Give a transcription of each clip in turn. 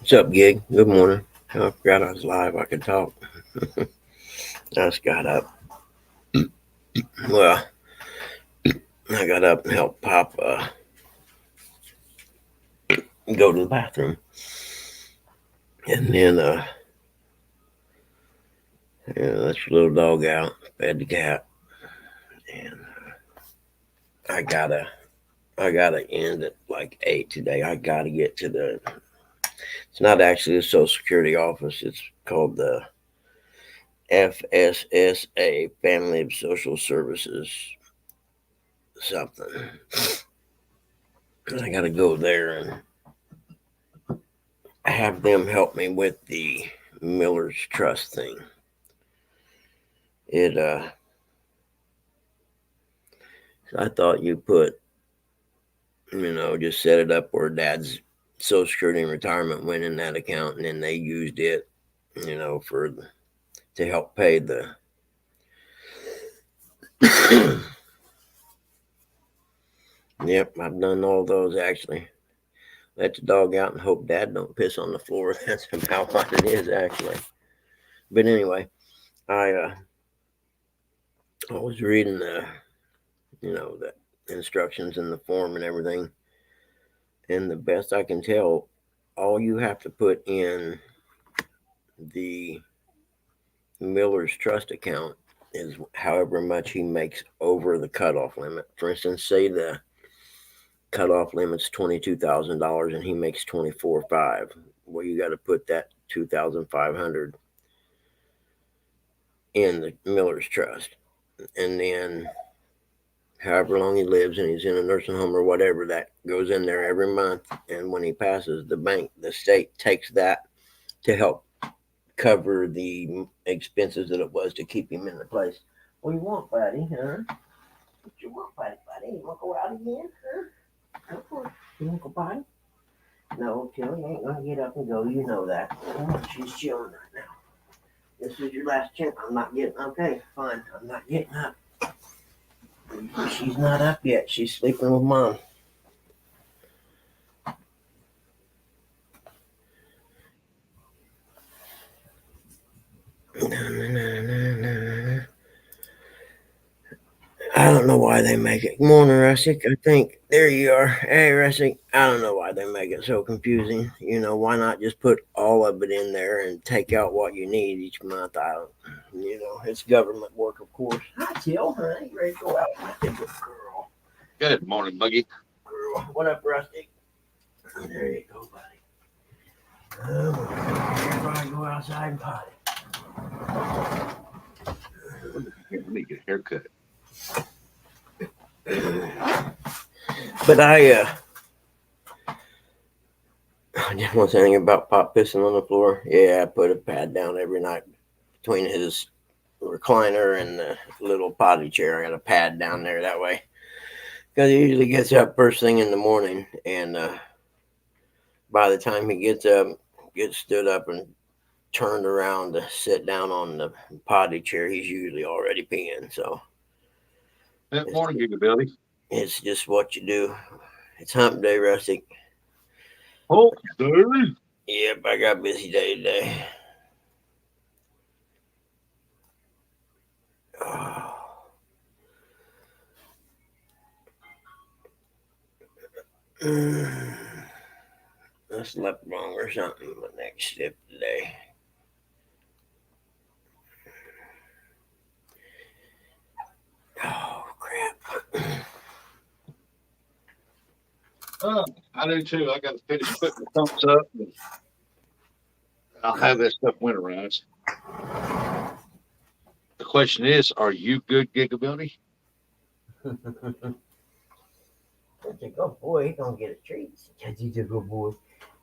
What's up, Gig? Good morning. I forgot I was live. I could talk. I just got up. Well, I got up and helped Pop go to the bathroom. And then let your little dog out, fed the cat. And I gotta end at like 8 today. I gotta get to it's not actually the Social Security office. It's called the FSSA, Family of Social Services something. I gotta go there and have them help me with the Miller's Trust thing. It I thought you put, just set it up where Dad's Social Security and retirement went in that account, and then they used it, for to help pay the. Yep, I've done all those actually. Let the dog out and hope Dad don't piss on the floor. That's about what it is actually. But anyway, I was reading the instructions in the form and everything, and the best I can tell, all you have to put in the Miller's Trust account is however much he makes over the cutoff limit. For instance, say the cutoff limit's $22,000 and he makes 24.5. Well, you got to put that 2,500 in the Miller's Trust, and then however long he lives and he's in a nursing home or whatever, that goes in there every month. And when he passes, the state takes that to help cover the expenses that it was to keep him in the place. What do you want, buddy? Huh? What you want, buddy? You want to go out again? Huh? You want to go potty? No, Tilly ain't gonna get up and go. You know that. She's chilling right now. This is your last chance. I'm not getting. Okay, fine. I'm not getting up. She's not up yet. She's sleeping with Mom. I don't know why they make it. Good morning, Russick. I think there you are. Hey, Russick. I don't know why they make it so confusing. Why not just put all of it in there and take out what you need each month? I don't. It's government work, of course. Hi, Till. Honey, ready to go out? Good girl. Good morning, Buggy. Girl. What up, Rusty? There you go, buddy. Everybody go outside and potty. Let me get a haircut. But I just want to say anything about Pop pissing on the floor. Yeah, I put a pad down every night between his recliner and the little potty chair. I got a pad down there that way because he usually gets up first thing in the morning, and by the time he gets stood up and turned around to sit down on the potty chair, he's usually already peeing. So Good morning, Gigabilly. It's just what you do. It's hump day, Rustic. Oh, day. Yep, I got a busy day today. Oh. I slept wrong or something. My next shift today. Oh crap! I do too. I got to finish putting the pumps up. And I'll have that stuff winterized. The question is, are you good, Gigabilly? I think, oh boy, he's gonna get a treat. He's a good boy.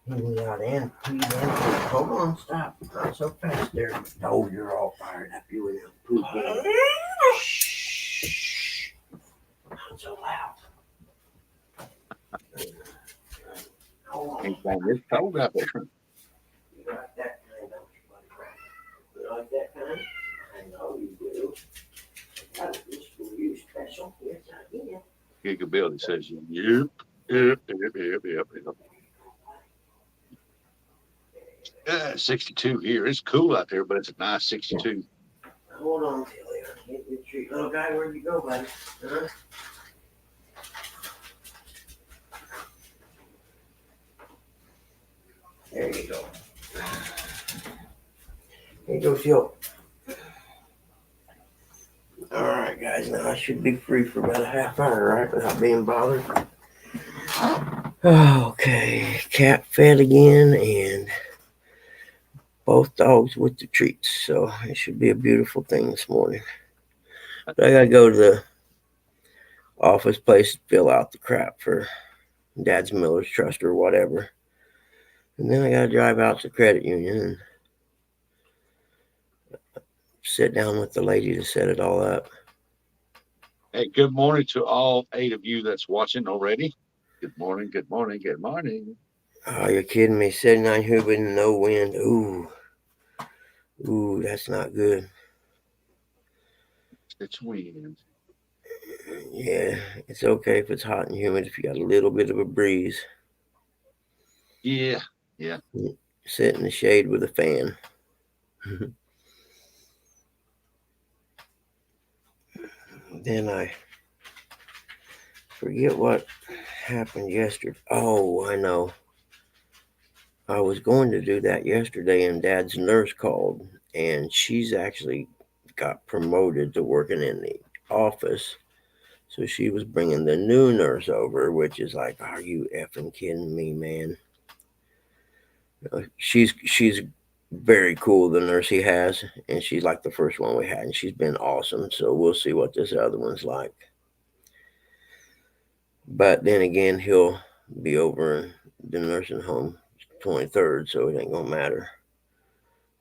He went out and peed and pooped. Hold on, stop. Not so fast there. Oh, you're all fired up. You went out and pooped. Shh. Not so loud. It's cold out there. You like that kind, don't you, buddy? You like that kind? I know you do. I got this for you special. Yes, I did. Gigabilly says, yep. Yeah, 62 here. It's cool out there, but it's a nice 62. Hold on, Tilly. Get your treat. Little guy, where'd you go, buddy? Huh? There you go. Here you go, Phil. All right, guys. Now I should be free for about a half hour, right, without being bothered. Okay, cat fed again, and both dogs with the treats. So it should be a beautiful thing this morning. But I gotta go to the office place to fill out the crap for Dad's Miller's Trust or whatever. And then I gotta drive out to the credit union and sit down with the lady to set it all up. Hey, good morning to all 8 of you that's watching already. Good morning, good morning, good morning. Oh, you're kidding me. 79 Hubin, no wind. Ooh, that's not good. It's wind. Yeah, it's okay if it's hot and humid if you got a little bit of a breeze. Yeah, yeah. Sit in the shade with a fan. Then I forget what happened yesterday. Oh, I know. I was going to do that yesterday, and Dad's nurse called, and she's actually got promoted to working in the office. So she was bringing the new nurse over, which is like, are you effing kidding me, man? She's very cool, the nurse he has, and she's like the first one we had, and she's been awesome. So we'll see what this other one's like. But then again, he'll be over in the nursing home 23rd, so it ain't gonna matter.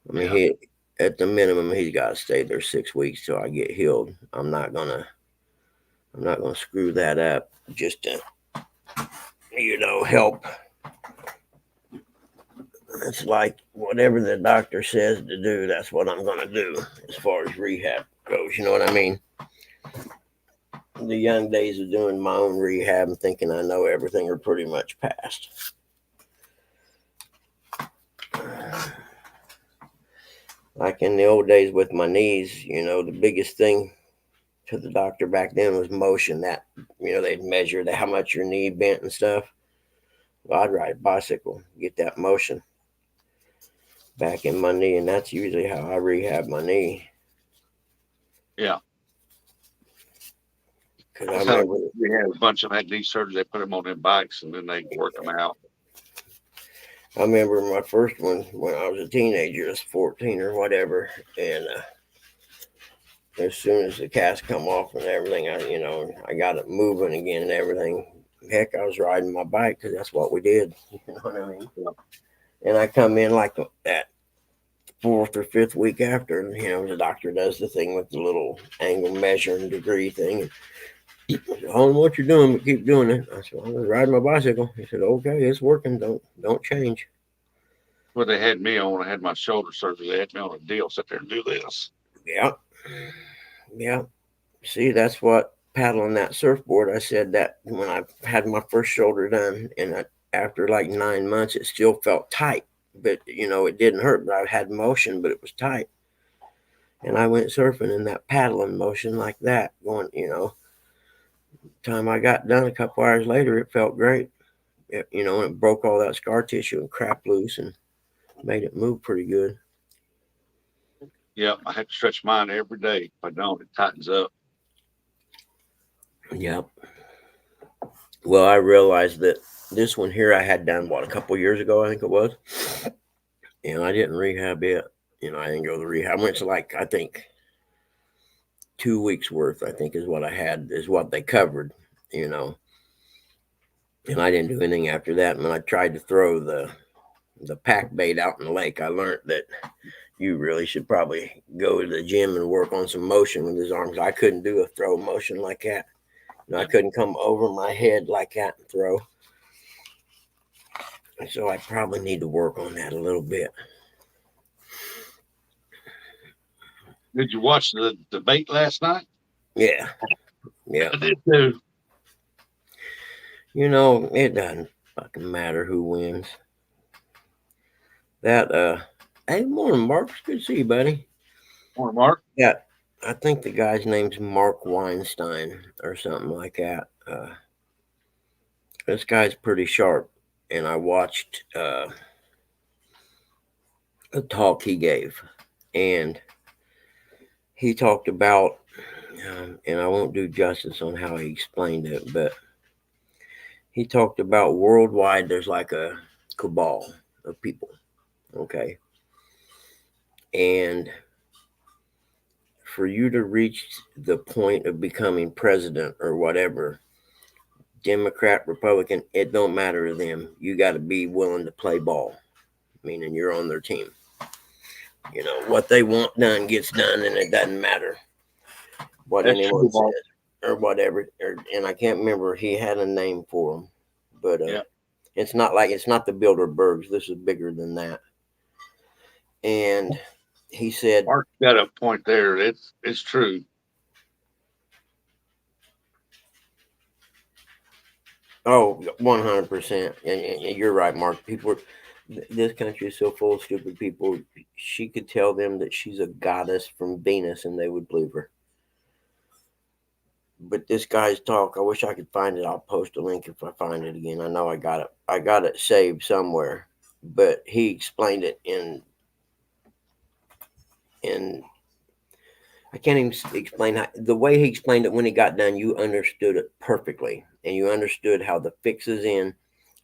I mean, Yeah. he at the minimum he's got to stay there 6 weeks till I get healed. I'm not gonna screw that up just to help. It's like whatever the doctor says to do, that's what I'm gonna do as far as rehab goes. You know what I mean? The young days of doing my own rehab and thinking I know everything are pretty much past. Like in the old days with my knees, the biggest thing to the doctor back then was motion. That they'd measure how much your knee bent and stuff. Well, I'd ride a bicycle, get that motion back in my knee, and that's usually how I rehab my knee. Yeah. Because I That's how remember, we had a bunch of them had knee surgery. They put them on their bikes and then they work them out. my first one when I was a teenager, I was 14 or whatever, and as soon as the cast come off and everything, I got it moving again and everything. Heck, I was riding my bike because that's what we did. You know what I mean? Yeah. And I come in like that fourth or fifth week after, and the doctor does the thing with the little angle measuring degree thing. And he said, I don't know what you're doing, but keep doing it. I said, well, I was riding my bicycle. He said, okay, it's working. Don't change. Well, they had me on. I had my shoulder surgery. They had me on a deal. Sit there and do this. Yeah, yeah. See, that's what paddling that surfboard. I said that when I had my first shoulder done, and after like 9 months, it still felt tight, but it didn't hurt. But I had motion, but it was tight. And I went surfing in that paddling motion like that, going. Time I got done a couple hours later, it felt great. And it broke all that scar tissue and crap loose and made it move pretty good. Yeah, I have to stretch mine every day. If I don't, it tightens up. Yep. Well, I realized that this one here I had done a couple years ago, I think it was, and I didn't rehab it. I didn't go to rehab. I went to I think 2 weeks worth. I think is what I had is what they covered. You know, and I didn't do anything after that. And when I tried to throw the pack bait out in the lake, I learned that you really should probably go to the gym and work on some motion with his arms. I couldn't do a throw motion like that. I couldn't come over my head like that and throw. So I probably need to work on that a little bit. Did you watch the debate last night? Yeah. Yeah. I did too. It doesn't fucking matter who wins. That hey, morning, Mark. It's good to see you, buddy. Morning, Mark. Yeah, I think the guy's name's Mark Weinstein or something like that. This guy's pretty sharp, and I watched a talk he gave, and he talked about, and I won't do justice on how he explained it, but he talked about worldwide. There's like a cabal of people, okay, and for you to reach the point of becoming president or whatever, Democrat, Republican, it don't matter to them. You got to be willing to play ball, meaning you're on their team. You know, what they want done gets done, and it doesn't matter what That's anyone true, Mark. says or whatever. And I can't remember, he had a name for them, but Yeah, it's not the Bilderbergs. This is bigger than that. And he said, Mark got a point there. It's true. "Oh, 100%." And you're right, Mark. This country is so full of stupid people. She could tell them that she's a goddess from Venus, and they would believe her. But this guy's talk, I wish I could find it. I'll post a link if I find it again. I know I got it. I got it saved somewhere. But he explained it in I can't even explain how, the way he explained it when he got done. You understood it perfectly, and you understood how the fix is in.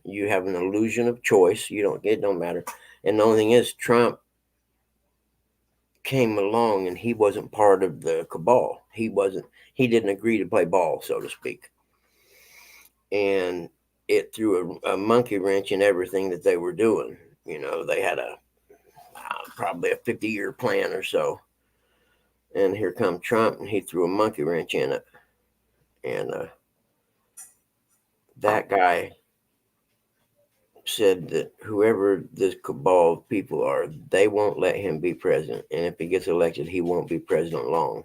You have an illusion of choice. You don't. It don't matter. And the only thing is, Trump came along, and he wasn't part of the cabal. He wasn't. He didn't agree to play ball, so to speak. And it threw a monkey wrench in everything that they were doing. You know, they had probably a 50-year plan or so, and here come Trump, and he threw a monkey wrench in it. And that guy said that whoever this cabal of people are, they won't let him be president, and if he gets elected, he won't be president long.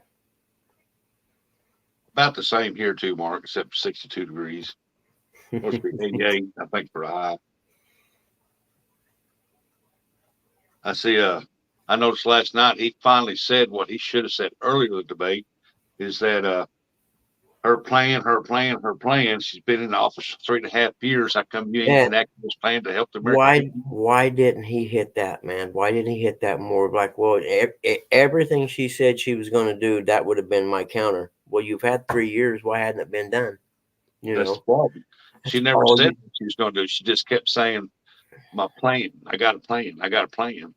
About the same here too, Mark, except 62 degrees. Supposed to be 88, I think, for a high. I see. I noticed last night he finally said what he should have said earlier in the debate. Is that her plan, her plan, her plan? She's been in office for 3.5 years. How come you ain't Man, enacted this plan to help the American why people? why didn't he hit that, man? Why didn't he hit that more? Like, well, everything she said she was going to do, that would have been my counter. Well, you've had 3 years. Why hadn't it been done? You That's the know, problem. She that's never all said you. what she was going to do. She just kept saying, "My plan. I got a plan. I got a plan."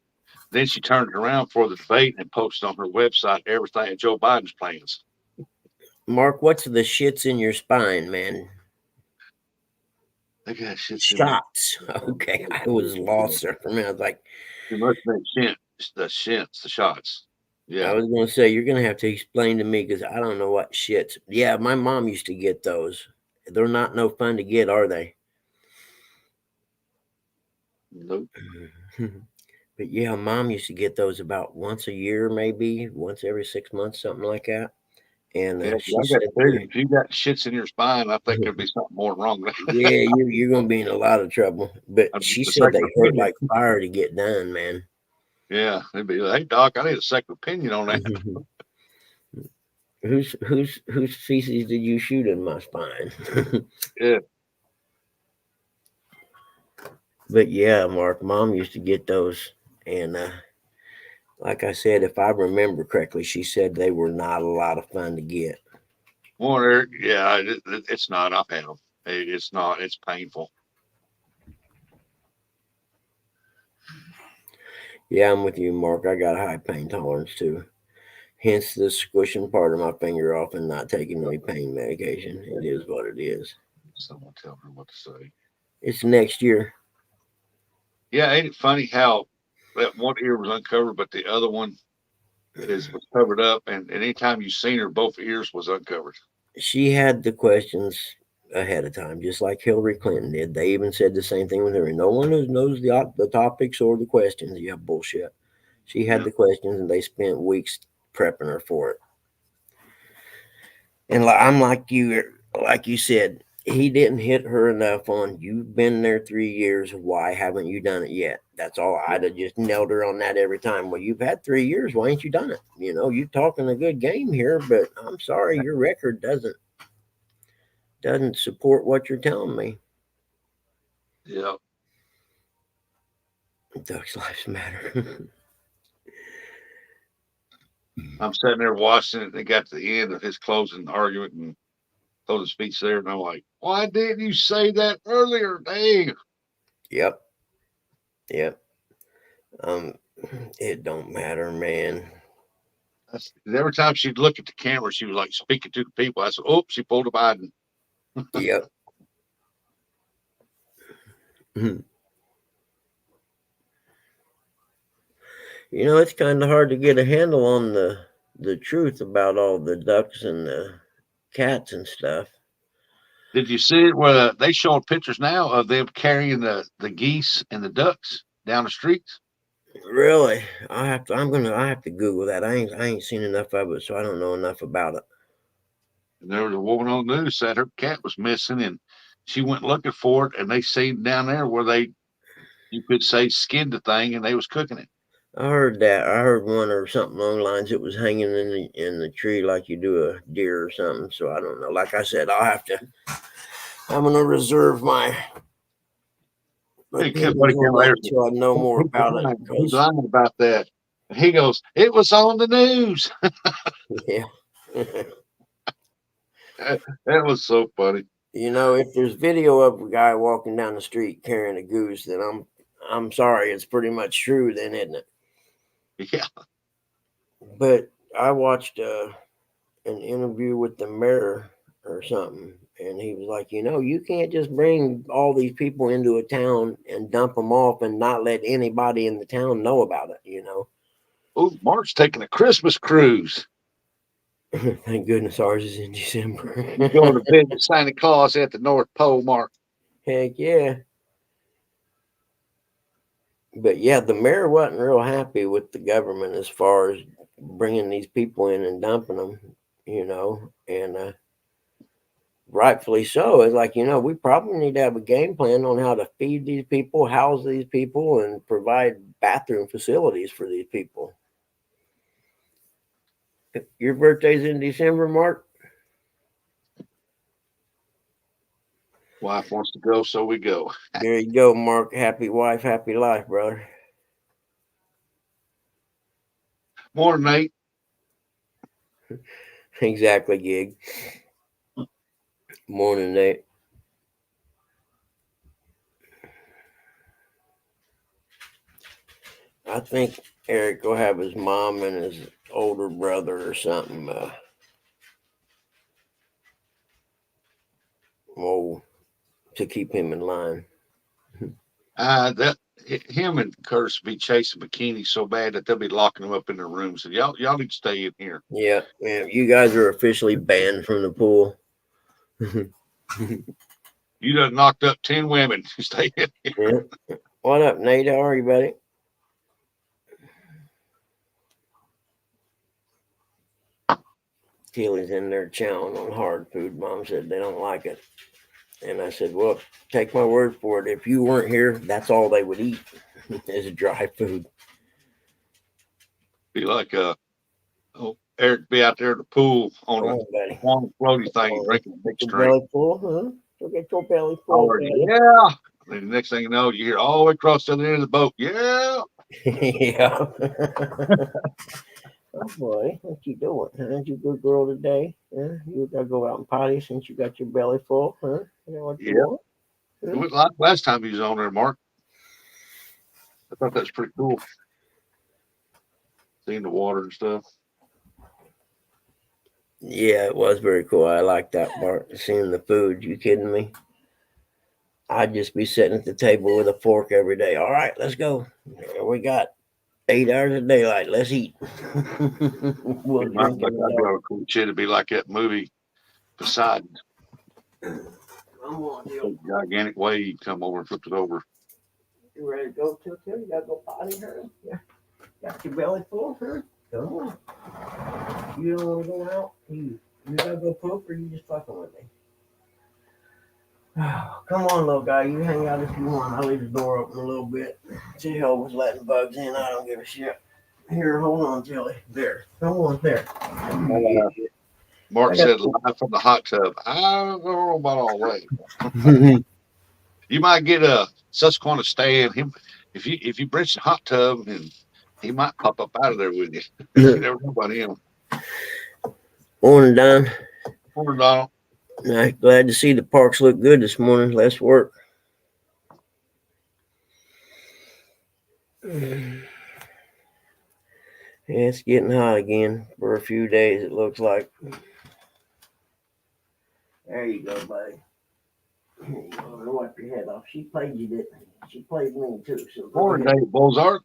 Then she turned it around for the debate and posted on her website everything Joe Biden's plans. Mark, what's the shits in your spine, man? I got shits in my. Shots. Okay, I was lost there for a minute. I was like, It must have been shits, the shots. I Yeah. was going to say, you're going to have to explain to me because I don't know what shits. Yeah, my mom used to get those. They're not no fun to get, are they? Nope. But yeah, mom used to get those about once a year, maybe once every 6 months, something like that. And Yeah, but she I got to said, tell you, if you got shits in your spine, I think there'd be something more wrong. yeah, you're going to be in a lot of trouble. But she The said second they hurt opinion. like fire to get done, man. Yeah, they'd be like, "Hey, doc, I need a second opinion on that." Whose feces did you shoot in my spine? Yeah. But yeah, Mark, mom used to get those, and like I said, if I remember correctly, she said they were not a lot of fun to get. Well, yeah, it's not. I've had them. It's not. It's painful. Yeah, I'm with you, Mark. I got a high pain tolerance too. Hence the squishing part of my finger off and not taking any pain medication. It is what it is. Someone tell her what to say. It's next year. Yeah, ain't it funny how that one ear was uncovered, but the other one is was covered up, and anytime you seen her, both ears was uncovered. She had the questions ahead of time, just like Hillary Clinton did. They even said the same thing with her. No one knows the topics or the questions. Yeah, bullshit. She had Yeah. the questions, and they spent weeks prepping her for it. And I'm like you said. he didn't hit her enough on, you've been there 3 years, why haven't you done it yet? That's all. I'd have just nailed her on that every time. Well, you've had 3 years, why ain't you done it? You're talking a good game here, but I'm sorry, your record doesn't support what you're telling me. Yeah. Ducks lives matter. I'm sitting there watching it. They got to the end of his closing argument and closing speech there, and I'm like, why didn't you say that earlier? Dang. Yep. Yep. um it don't matter, man. Every time she'd look at the camera, she was like speaking to the people. I said, oh, she pulled a Biden. Yep. It's kind of hard to get a handle on the truth about all the ducks and the cats and stuff. Did you see it where they showed pictures now of them carrying the geese and the ducks down the streets? Really, I have to Google that. I ain't seen enough of it, so I don't know enough about it. And there was a woman on the news said her cat was missing, and she went looking for it, and they seen down there where you could say, skinned the thing, and they was cooking it. I heard that. I heard one or something along the lines. It was hanging in the tree like you do a deer or something. So I don't know. Like I said, I'm gonna reserve my Hey, opinions buddy on came that later. until I know more about it. He's Because lying about that. And he goes, it was on the news. yeah, That was so funny. if there's video of a guy walking down the street carrying a goose, then I'm sorry, it's pretty much true, then, isn't it? Yeah. But I watched an interview with the mayor or something, and he was like, you can't just bring all these people into a town and dump them off and not let anybody in the town know about it. Oh, Mark's taking a Christmas cruise. Thank goodness ours is in December. He's going to visit Santa Claus at the North Pole, Mark. Heck yeah. But yeah, the mayor wasn't real happy with the government as far as bringing these people in and dumping them, and rightfully so. It's like, we probably need to have a game plan on how to feed these people, house these people, and provide bathroom facilities for these people. Your birthday's in December, Mark? Wife wants to go, so we go. There you go, Mark. Happy wife, happy life, brother. Morning, Nate. Exactly, Gig. Morning, Nate. I think Eric will have his mom and his older brother or something. To keep him in line. That him and Curtis be chasing bikini so bad that they'll be locking them up in their rooms. And y'all need to stay in here. Yeah, yeah. You guys are officially banned from the pool. You done knocked up 10 women. Stay in here. Yeah. What up, Nate? How are you, buddy? Keely's in there chowing on hard food. Mom said they don't like it. And I said, well, take my word for it. If you weren't here, that's all they would eat is dry food. Be like Eric be out there at the pool on Come a on, buddy. long floaty thing, Oh, drinking a big get your drink. belly full, huh? Go get your belly full, Oh, buddy. yeah. And the next thing you know, you hear all the way across the other end of the boat. Yeah. Yeah. Oh boy, what you doing? Huh? You good girl today? Huh? You gotta go out and potty since you got your belly full, huh? You know what you Yeah. want? It was like last time he was on there, Mark. I thought that was pretty cool. Seeing the water and stuff. Yeah, it was very cool. I like that part. Seeing the food. You kidding me? I'd just be sitting at the table with a fork every day. All right, let's go. We got 8 hours of daylight. Let's eat. We'll It might drink like in the I'd be dark. on a cool shit. It'd be like that movie Poseidon. Come on, A you. gigantic wave come over and flip it over. You ready to go, Till? You gotta go potty, huh? Yeah. Got your belly full, huh? Come on. You don't want to go out? You gotta go poop, or you just fucking with me? Come on, little guy. You hang out if you want. I'll leave the door open a little bit. To hell with letting bugs in. I don't give a shit. Here, hold on, Jelly. There. Come on, there. Uh, Mark I got. said live from the hot tub. I don't know about all that. You might get a Susquehanna stand him if you bridge the hot tub, and he might pop up out of there with you. You never know about him. Morning, Don. Poor Donald. Glad to see the parks look good this morning. Less work. Yeah, it's getting hot again for a few days, it looks like. There you go, buddy. Here you go. Wipe your head off. She played you, didn't she? She played me too. So go Morning, ahead. Dave Bozart.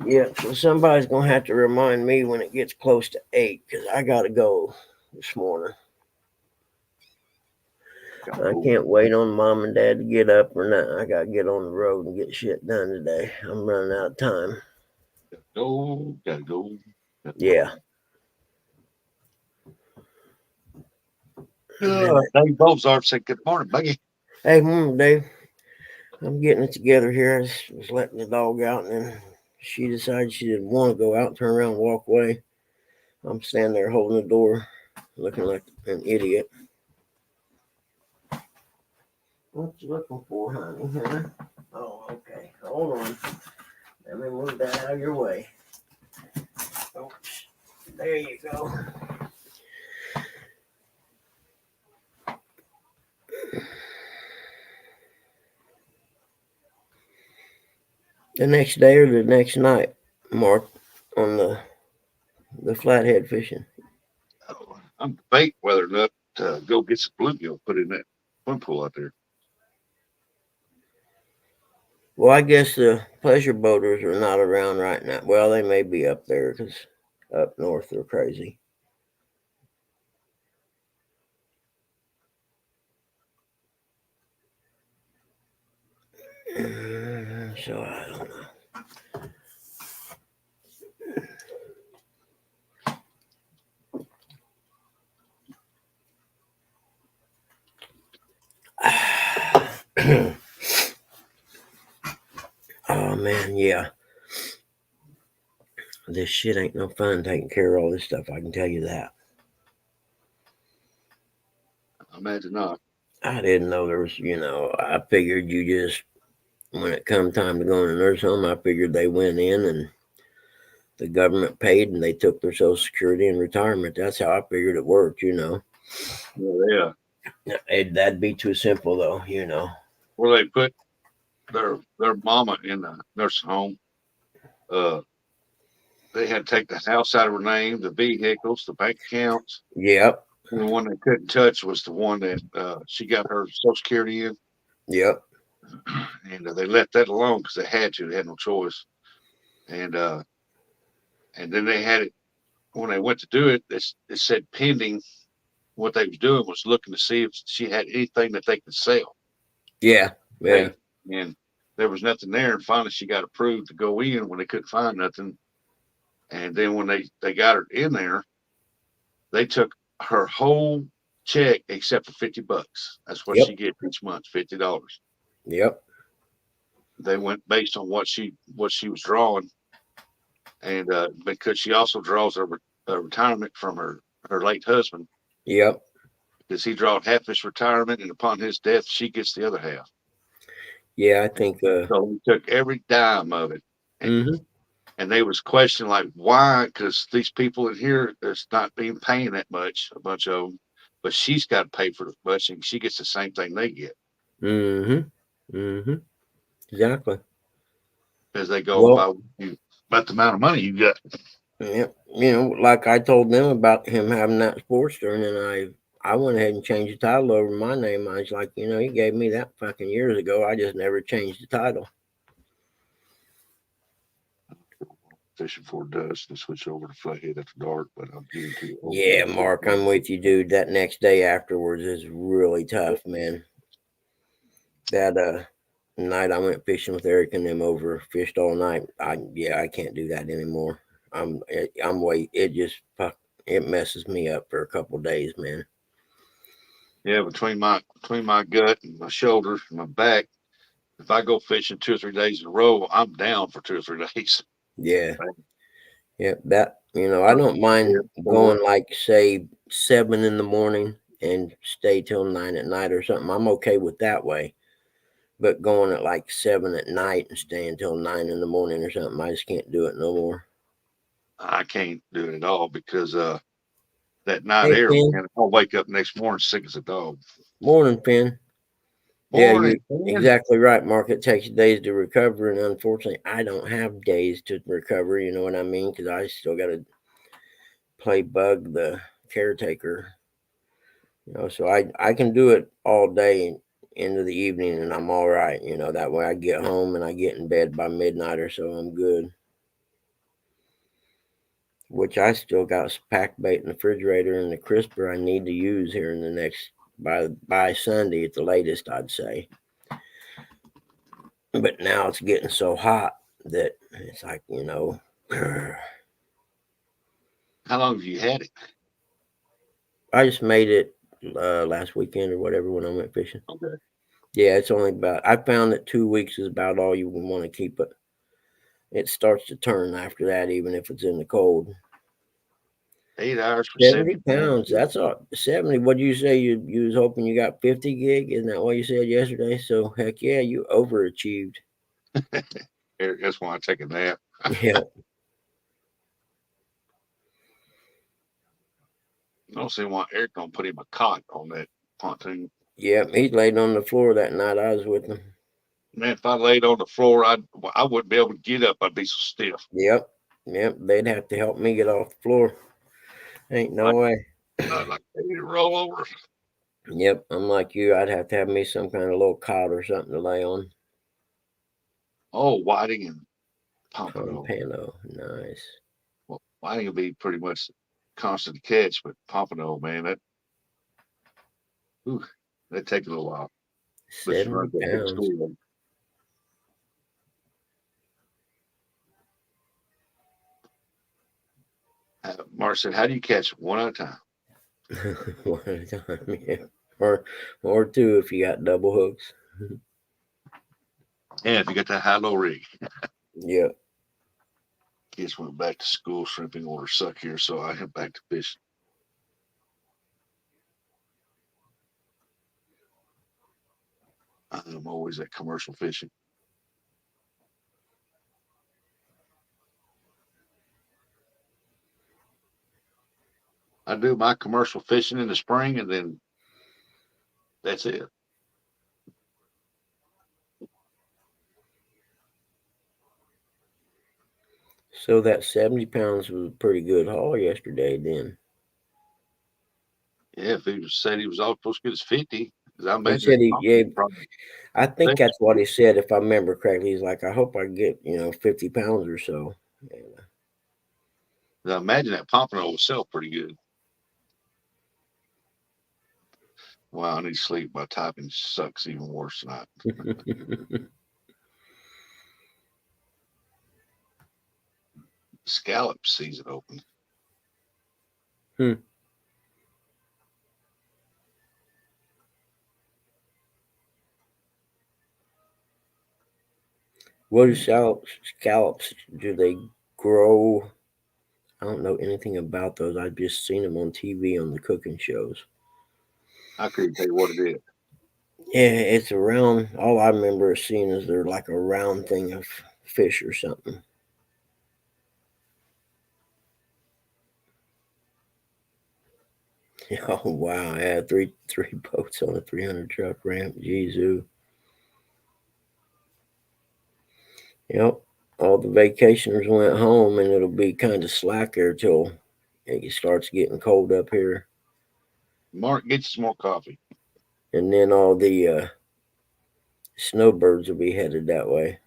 Yeah, so somebody's gonna have to remind me when it gets close to 8 because I gotta go this morning. I can't wait on mom and dad to get up or not. I gotta get on the road and get shit done today. I'm running out of time. Gotta go. Yeah. Dave Bozart said, "Good morning, Buggy." Hey, Dave. I'm getting it together here. I just was letting the dog out, and then she decided she didn't want to go out, turn around, and walk away. I'm standing there holding the door, looking like an idiot. What you looking for, honey? Huh? Oh, okay. Hold on. Let me move that out of your way. Oops. There you go. The next day or the next night, Mark, on the flathead fishing. I'm debating whether or not to go get some bluegill, put in that swim pool out there. Well, I guess the pleasure boaters are not around right now. Well, they may be up there because up north they're crazy. So I don't know. Oh man, yeah. This shit ain't no fun taking care of all this stuff. I can tell you that. I imagine not. I didn't know there was. I figured you just when it come time to go in a nurse home, I figured they went in and the government paid and they took their Social Security and retirement. That's how I figured it worked. Yeah. That'd be too simple though. Where they put their mama in the nursing home. Uh, they had to take the house out of her name, the vehicles, the bank accounts. Yep. And the one they couldn't touch was the one that she got her Social Security in, Yep. and they left that alone because they had to. They had no choice. And then they had it when they went to do it. It said pending. What they was doing was looking to see if she had anything that they could sell. Yeah. Yeah. Okay? And there was nothing there. And finally, she got approved to go in when they couldn't find nothing. And then when they got her in there, they took her whole check except for $50. That's what Yep. she gets each month, $50. Yep. They went based on what she was drawing, and because she also draws a retirement from her late husband, Yep. because he drawed half his retirement, and upon his death, she gets the other half. Yeah, I think. So he took every dime of it, and Mm-hmm. and they was questioning like why, because these people in here is not being paying that much, a bunch of them, but she's got to pay for as much, and she gets the same thing they get Mm-hmm. Mm-hmm. Exactly. as they go Well, by about the amount of money you got. yeah, like I told them about him having that Sportster, and then I went ahead and changed the title over my name. I was like, he gave me that fucking years ago. I just never changed the title. Fishing for dusk and switch over to flathead after dark, but I'm getting too old. Yeah, Mark, I'm with you, dude. That next day afterwards is really tough, man. That night I went fishing with Eric and them over, fished all night. I can't do that anymore. I'm way it just it messes me up for a couple days, man. Yeah, between my gut and my shoulders and my back, if I go fishing 2 or 3 days in a row, I'm down for 2 or 3 days. Yeah, yeah. That I I'm don't there mind for going like say 7 in the morning and stay till 9 at night or something. I'm okay with that way. But going at like 7 at night and staying till 9 in the morning or something, I just can't do it no more. I can't do it at all because that night Hey air, Finn, man, I'll wake up next morning sick as a dog. morning Finn. Yeah, you Morning, man. exactly right, Mark. It takes days to recover, and unfortunately, I don't have days to recover. You know what I mean? Because I still got to play bug the caretaker. So I can do it all day into the evening, and I'm all right. That way I get home and I get in bed by midnight or so. I'm good. Which I still got packed bait in the refrigerator and the crisper I need to use here in the next by Sunday at the latest, I'd say. But now it's getting so hot that it's like, How long have you had it? I just made it last weekend or whatever when I went fishing. Okay. Yeah, it's only about, I found that 2 weeks is about all you want to keep it. It starts to turn after that, even if it's in the cold. 8 hours for 70 70 pounds. pounds. That's all. 70. What did you say? You was hoping you got 50 gig? Isn't that what you said yesterday? So, heck yeah, you overachieved. Eric, that's why I take a nap. Yeah. I don't see why Eric don't put him a cot on that pontoon. Yeah. He laid on the floor that night I was with him. Man, if I laid on the floor, I wouldn't be able to get up. I'd be so stiff. Yep. Yep. They'd have to help me get off the floor. Ain't no Like way. like I need to roll over. Yep. I'm like you. I'd have to have me some kind of little cot or something to lay on. Oh, whiting and pompano. Pompano. Nice. Well, whiting will be pretty much constant to catch, but pompano, man, ooh, that take a little while. But you run 70 that big pounds. school. Mark said, "How do you catch one at a time?" One at a time. Yeah. Or two if you got double hooks. And if you got that high low rig. Yep. Kids went back to school, shrimping orders suck here, so I went back to fishing. I'm always at commercial fishing. I do my commercial fishing in the spring, and then that's it. So that 70 pounds was a pretty good haul yesterday then. Yeah, if he said he was all supposed to get his 50, because I He imagine said that yeah, probably I think that's that's what he said if I remember correctly. He's like, I hope I get, 50 pounds or so. And, I imagine that pompano will sell pretty good. Wow, I need to sleep. My typing sucks even worse tonight. Scallop season open. Hmm. What do scallops do they grow? I don't know anything about those. I've just seen them on TV on the cooking shows. I couldn't tell you what it is. Yeah, it's a round. All I remember seeing is they're like a round thing of fish or something. Oh wow! Yeah, three boats on a 300 truck ramp. Jesus. Yep. All the vacationers went home, and it'll be kind of slack there till it starts getting cold up here, Mark, get you some more coffee. and then all the snowbirds will be headed that way.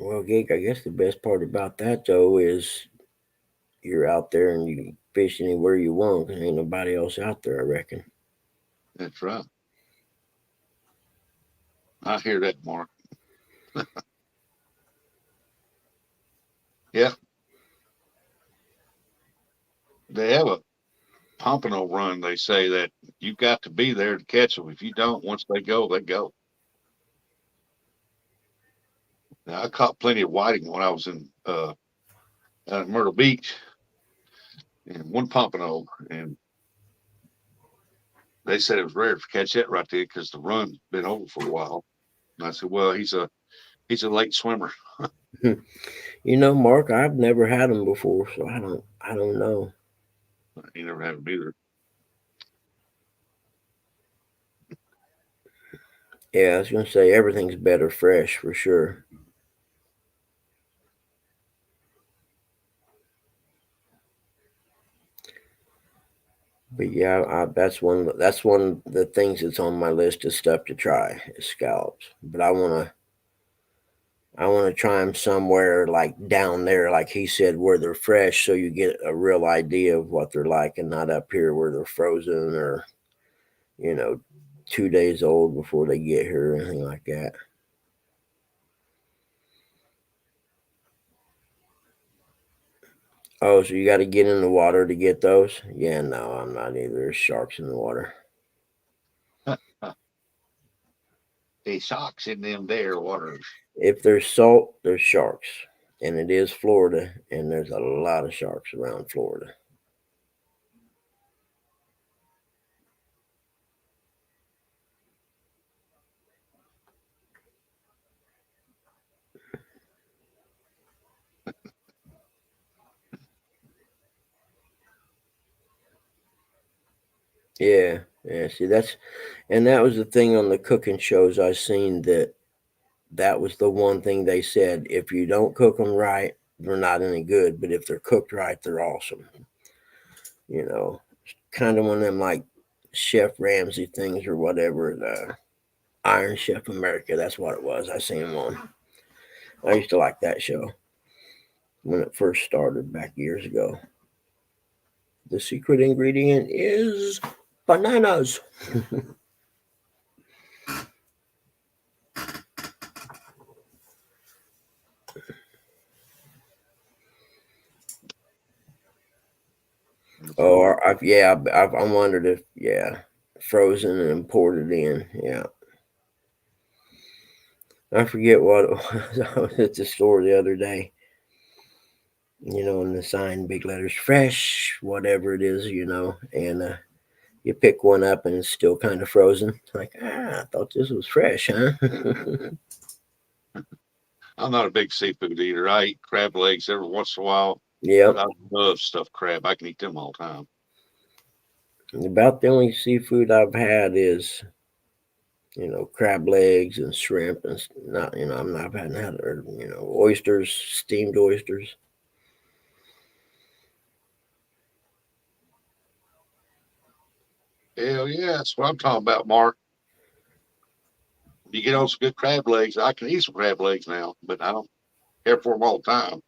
Well, Geek, I guess the best part about that though is you're out there and you can fish anywhere you want because ain't nobody else out there. I reckon. That's right. I hear that, Mark. Yeah, they have a pompano run. They say that you got to be there to catch them. If you don't, once they go, they go. Now, I caught plenty of whiting when I was in out at Myrtle Beach, and one pompano, and they said it was rare to catch that right there because the run's been over for a while. And I said, well, he's a late swimmer. You know, Mark, I've never had them before, so I don't know. He never had them either. Yeah, I was gonna say everything's better fresh for sure. But yeah, that's one of the things that's on my list of stuff to try is scallops. But I want to try them somewhere like down there, like he said, where they're fresh, so you get a real idea of what they're like, and not up here where they're frozen or you know 2 days old before they get here or anything like that. Oh, so you got to get in the water to get those? Yeah, no, I'm not either. There's sharks in the water. They socks in them there waters. If there's salt, there's sharks. And it is Florida, and there's a lot of sharks around Florida. Yeah, yeah. See, that was the thing on the cooking shows I seen that was the one thing they said. If you don't cook them right, they're not any good. But if they're cooked right, they're awesome. You know, kind of one of them like Chef Ramsay things or whatever. The Iron Chef America. That's what it was. I seen him on. I used to like that show when it first started back years ago. The secret ingredient is bananas. Oh, I wondered if frozen and imported in. Yeah, I forget what it was. I was at the store the other day. And the sign, big letters, fresh, whatever it is. And you pick one up and it's still kind of frozen. Like, I thought this was fresh, huh? I'm not a big seafood eater. I eat crab legs every once in a while, but Yep. I love stuffed crab. I can eat them all the time. About the only seafood I've had is crab legs and shrimp and not I'm not I haven't had or oysters, steamed oysters. Hell yeah, that's what I'm talking about, Mark. You get on some good crab legs. I can eat some crab legs now, but I don't care for them all the time.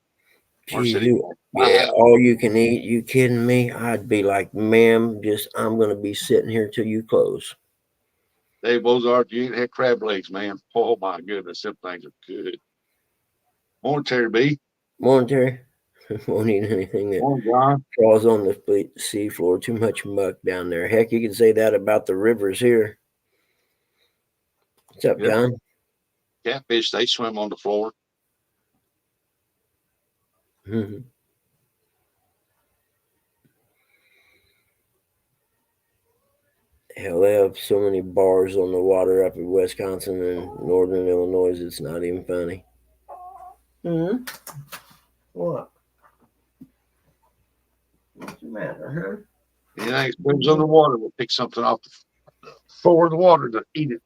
Mark Geez, said he you won't. yeah, all you can eat. You kidding me? I'd be like, ma'am, just I'm gonna be sitting here till you close. Hey, Bozard, you ain't had crab legs, man. Oh my goodness, them things are good. Morning, Terry B. Morning, Terry. Won't eat anything that Morning, John. crawls on the sea floor. Too much muck down there. Heck, you can say that about the rivers here. What's up, Yep. John? Catfish, they swim on the floor. Mhm. Hell, they have so many bars on the water up in Wisconsin and northern Illinois. It's not even funny. Hmm. What? What's the matter, Anything that swims on the water will pick something off the floor of the water to eat it.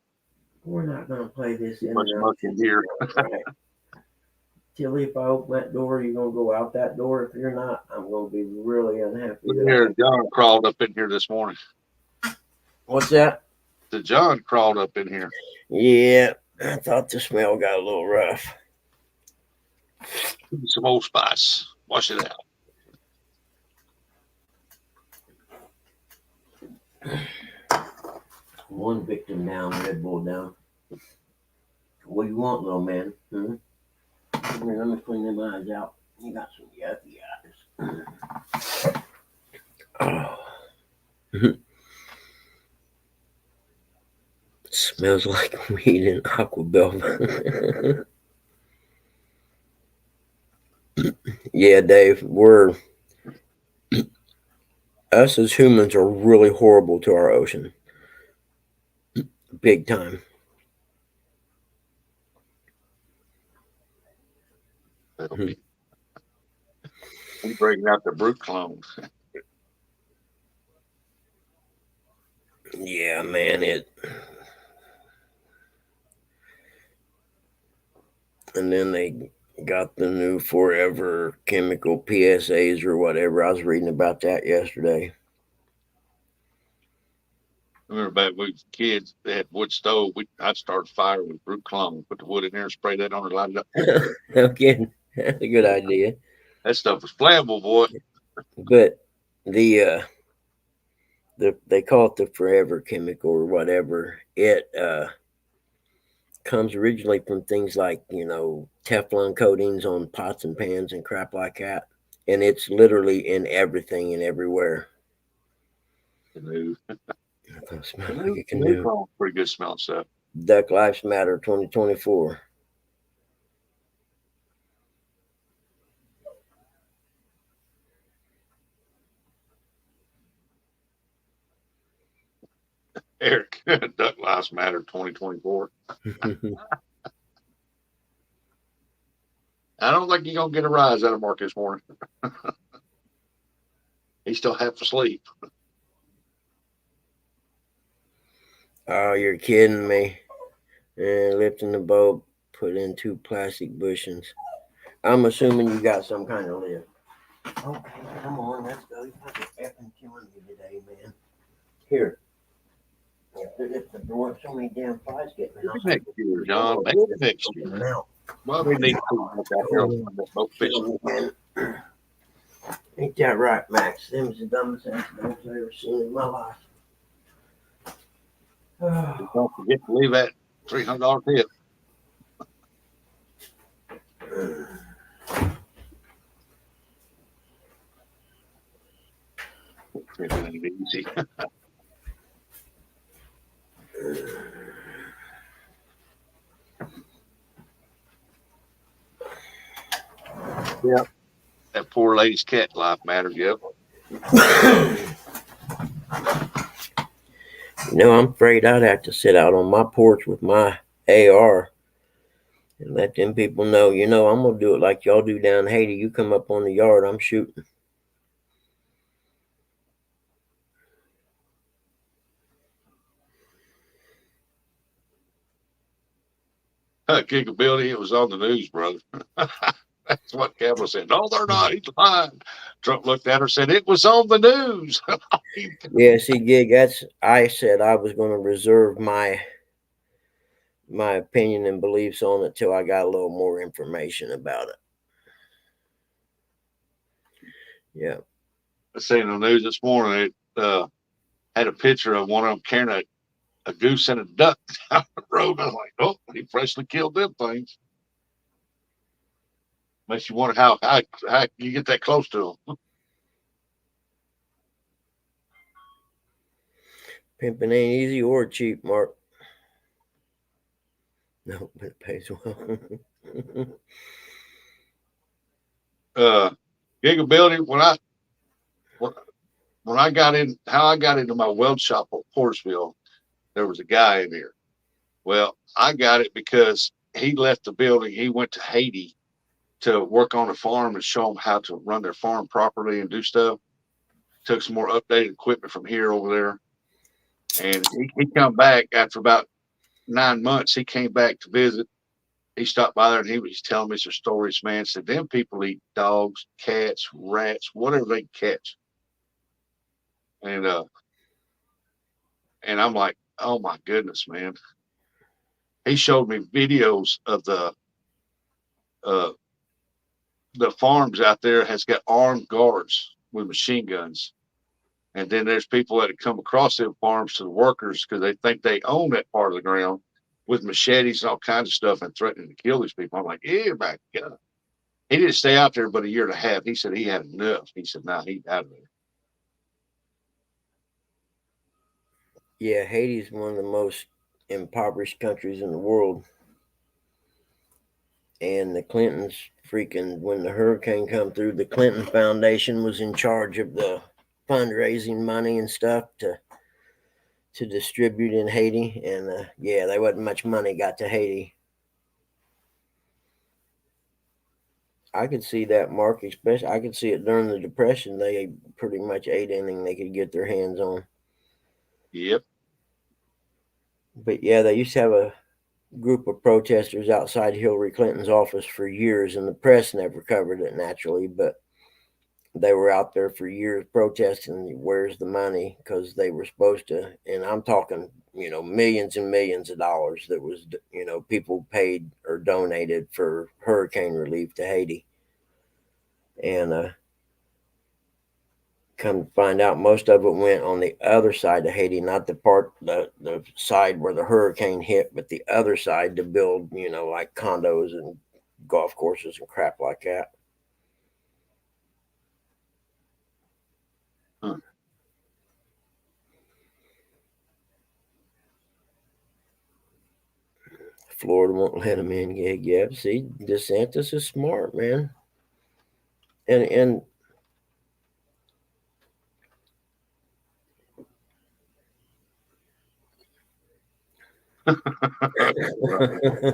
We're not gonna play this in Much and out muck in here. right? Tilly, if I open that door, you're gonna go out that door. If you're not, I'm gonna be really unhappy Look that here, I. John crawled up in here this morning. What's that? The John crawled up in here. Yeah, I thought the smell got a little rough. Give me some Old Spice. Wash it out. One victim down, Red Bull down. What do you want, little man? Hmm? Come here, let me clean them eyes out. You got some yucky eyes. Oh. Smells like weed and Aquabelva. Yeah, Dave, us as humans are really horrible to our ocean. Big time. We breaking out the brute clones. Yeah, man, it. And then they got the new forever chemical PSAs or whatever. I was reading about that yesterday. I remember back when we was kids, they had wood stove. I'd start a fire with brute clone, put the wood in there, and spray that on it, light it up. Okay, that's a good idea. That stuff was flammable, boy. But the they call it the forever chemical or whatever. It comes originally from things like Teflon coatings on pots and pans and crap like that, and it's literally in everything and everywhere. The new, It don't smell the like new, a the new canoe. clone's pretty good smelling stuff. Duck Lives Matter 2024. Eric, Duck Lives Matter 2024. I don't think you're gonna get a rise out of Mark this morning. He's still half asleep. Oh, you're kidding me. And lifting the boat, put in 2 plastic bushings. I'm assuming you got some kind of lift. Okay, come on, let's go. You're fucking effing killing me today, man. Here. If the door, so many damn flies get me, I'll Maybe next year, John. Maybe next year. open out. Well, we need to back out there on that boat fishing. Ain't that right, Max? Them's the dumbest accidents I've ever seen in my life. Don't forget to leave that $300 tip. It ain't easy. Yep. That poor lady's cat life matters. Yep. I'm afraid I'd have to sit out on my porch with my AR and let them people know, I'm going to do it like y'all do down in Haiti. You come up on the yard, I'm shooting. Gigability, it was on the news, brother. That's what Campbell said. No, they're not. He's lying. Trump looked at her and said, it was on the news. Yeah, see, Gig, I said I was going to reserve my opinion and beliefs on it till I got a little more information about it. Yeah. I seen on the news this morning, it had a picture of one of them carrying a goose and a duck down the road. I was like, oh, he freshly killed them things. Makes you wonder how you get that close to them. Pimping ain't easy or cheap, Mark. No, but it pays well. Gigability, when I got in, how I got into my weld shop at Portersville, there was a guy in here. Well, I got it because he left the building. He went to Haiti to work on a farm and show them how to run their farm properly and do stuff. Took some more updated equipment from here over there. And he come back after about 9 months. He came back to visit. He stopped by there and he was telling me some stories, man. Said them people eat dogs, cats, rats, whatever they catch. And I'm like, oh my goodness, man. He showed me videos of the uh the farms out there has got armed guards with machine guns. And then there's people that have come across them farms to the workers because they think they own that part of the ground with machetes and all kinds of stuff and threatening to kill these people. I'm like, yeah, my God. He didn't stay out there but a year and a half. He said he had enough. He said, nah, he's out of there. Yeah, Haiti's one of the most impoverished countries in the world. And the Clintons freaking, when the hurricane come through, the Clinton Foundation was in charge of the fundraising money and stuff to distribute in Haiti. And yeah, there wasn't much money got to Haiti. I could see that, Mark. Especially, I could see it during the Depression. They pretty much ate anything they could get their hands on. Yep. But yeah, they used to have a group of protesters outside Hillary Clinton's office for years, and the press never covered it naturally. But they were out there for years protesting, where's the money, because they were supposed to, and I'm talking, millions and millions of dollars that was, people paid or donated for hurricane relief to Haiti. And come to find out, most of it went on the other side of Haiti, not the side where the hurricane hit, but the other side to build, like condos and golf courses and crap like that. Huh. Florida won't let him in. Yeah, yeah. See, DeSantis is smart, man. And Right.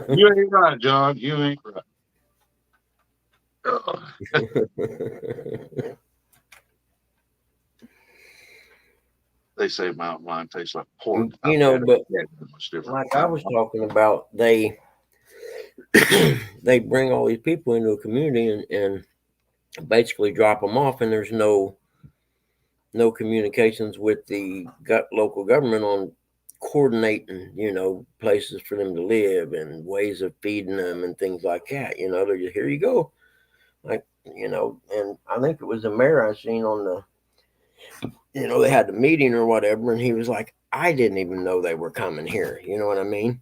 You ain't right, John. You ain't right. Oh, they say mountain lion tastes like pork. I've had it. but Yeah, much different. like I was talking about, they bring all these people into a community and basically drop them off, and there's no communications with the local government on coordinating, places for them to live and ways of feeding them and things like that. They're just, here you go, like, and I think it was the mayor I seen on they had the meeting or whatever, and he was like, I didn't even know they were coming here. You know what I mean?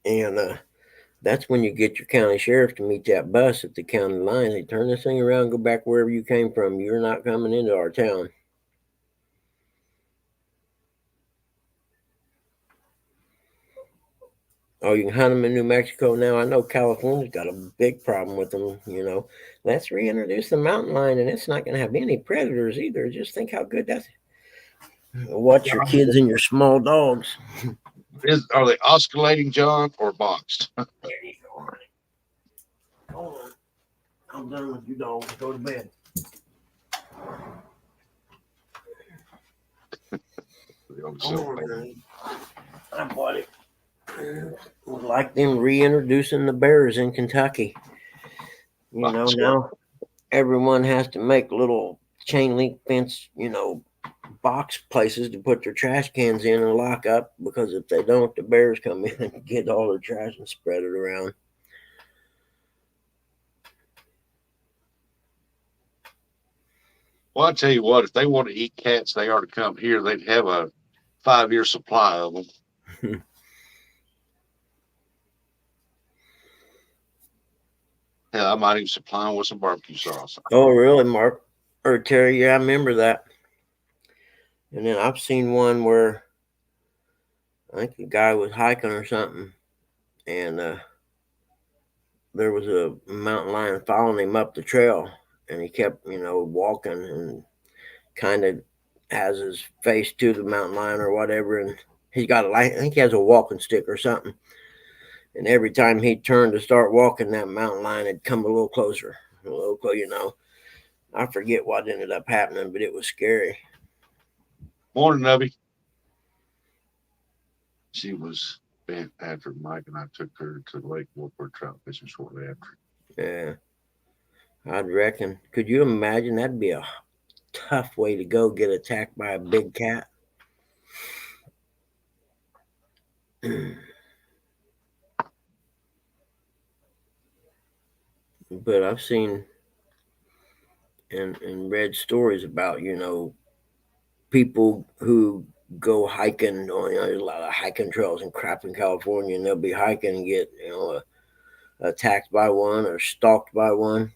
And that's when you get your county sheriff to meet that bus at the county line. They turn this thing around, go back wherever you came from. You're not coming into our town. Oh, you can hunt them in New Mexico now. I know California's got a big problem with them. Let's reintroduce the mountain lion, and it's not going to have any predators either. Just think how good that's. Watch your kids and your small dogs. Are they osculating, John, or boxed? There you go. Hold on. I'm done with you dogs. Go to bed. My buddy would like them reintroducing the bears in Kentucky. Now everyone has to make little chain link fence, box places to put their trash cans in and lock up, because if they don't, the bears come in and get all their trash and spread it around. Well, I tell you what, if they want to eat cats, they ought to come here. They'd have a 5-year supply of them. Hell, I might even supply them with some barbecue sauce. Oh, really, Mark? Or Terry? Yeah, I remember that. And then I've seen one where I think the guy was hiking or something, and there was a mountain lion following him up the trail, and he kept, walking and kind of has his face to the mountain lion or whatever, and he's got I think he has a walking stick or something. And every time he turned to start walking, that mountain lion had come a little closer, a little closer. I forget what ended up happening, but it was scary. Morning, Nubby. She was bent after Mike and I took her to the lake for trout fishing shortly after. Yeah, I'd reckon. Could you imagine? That'd be a tough way to go, get attacked by a big cat. but I've seen and read stories about people who go hiking on there's a lot of hiking trails and crap in California, and they'll be hiking and get attacked by one or stalked by one.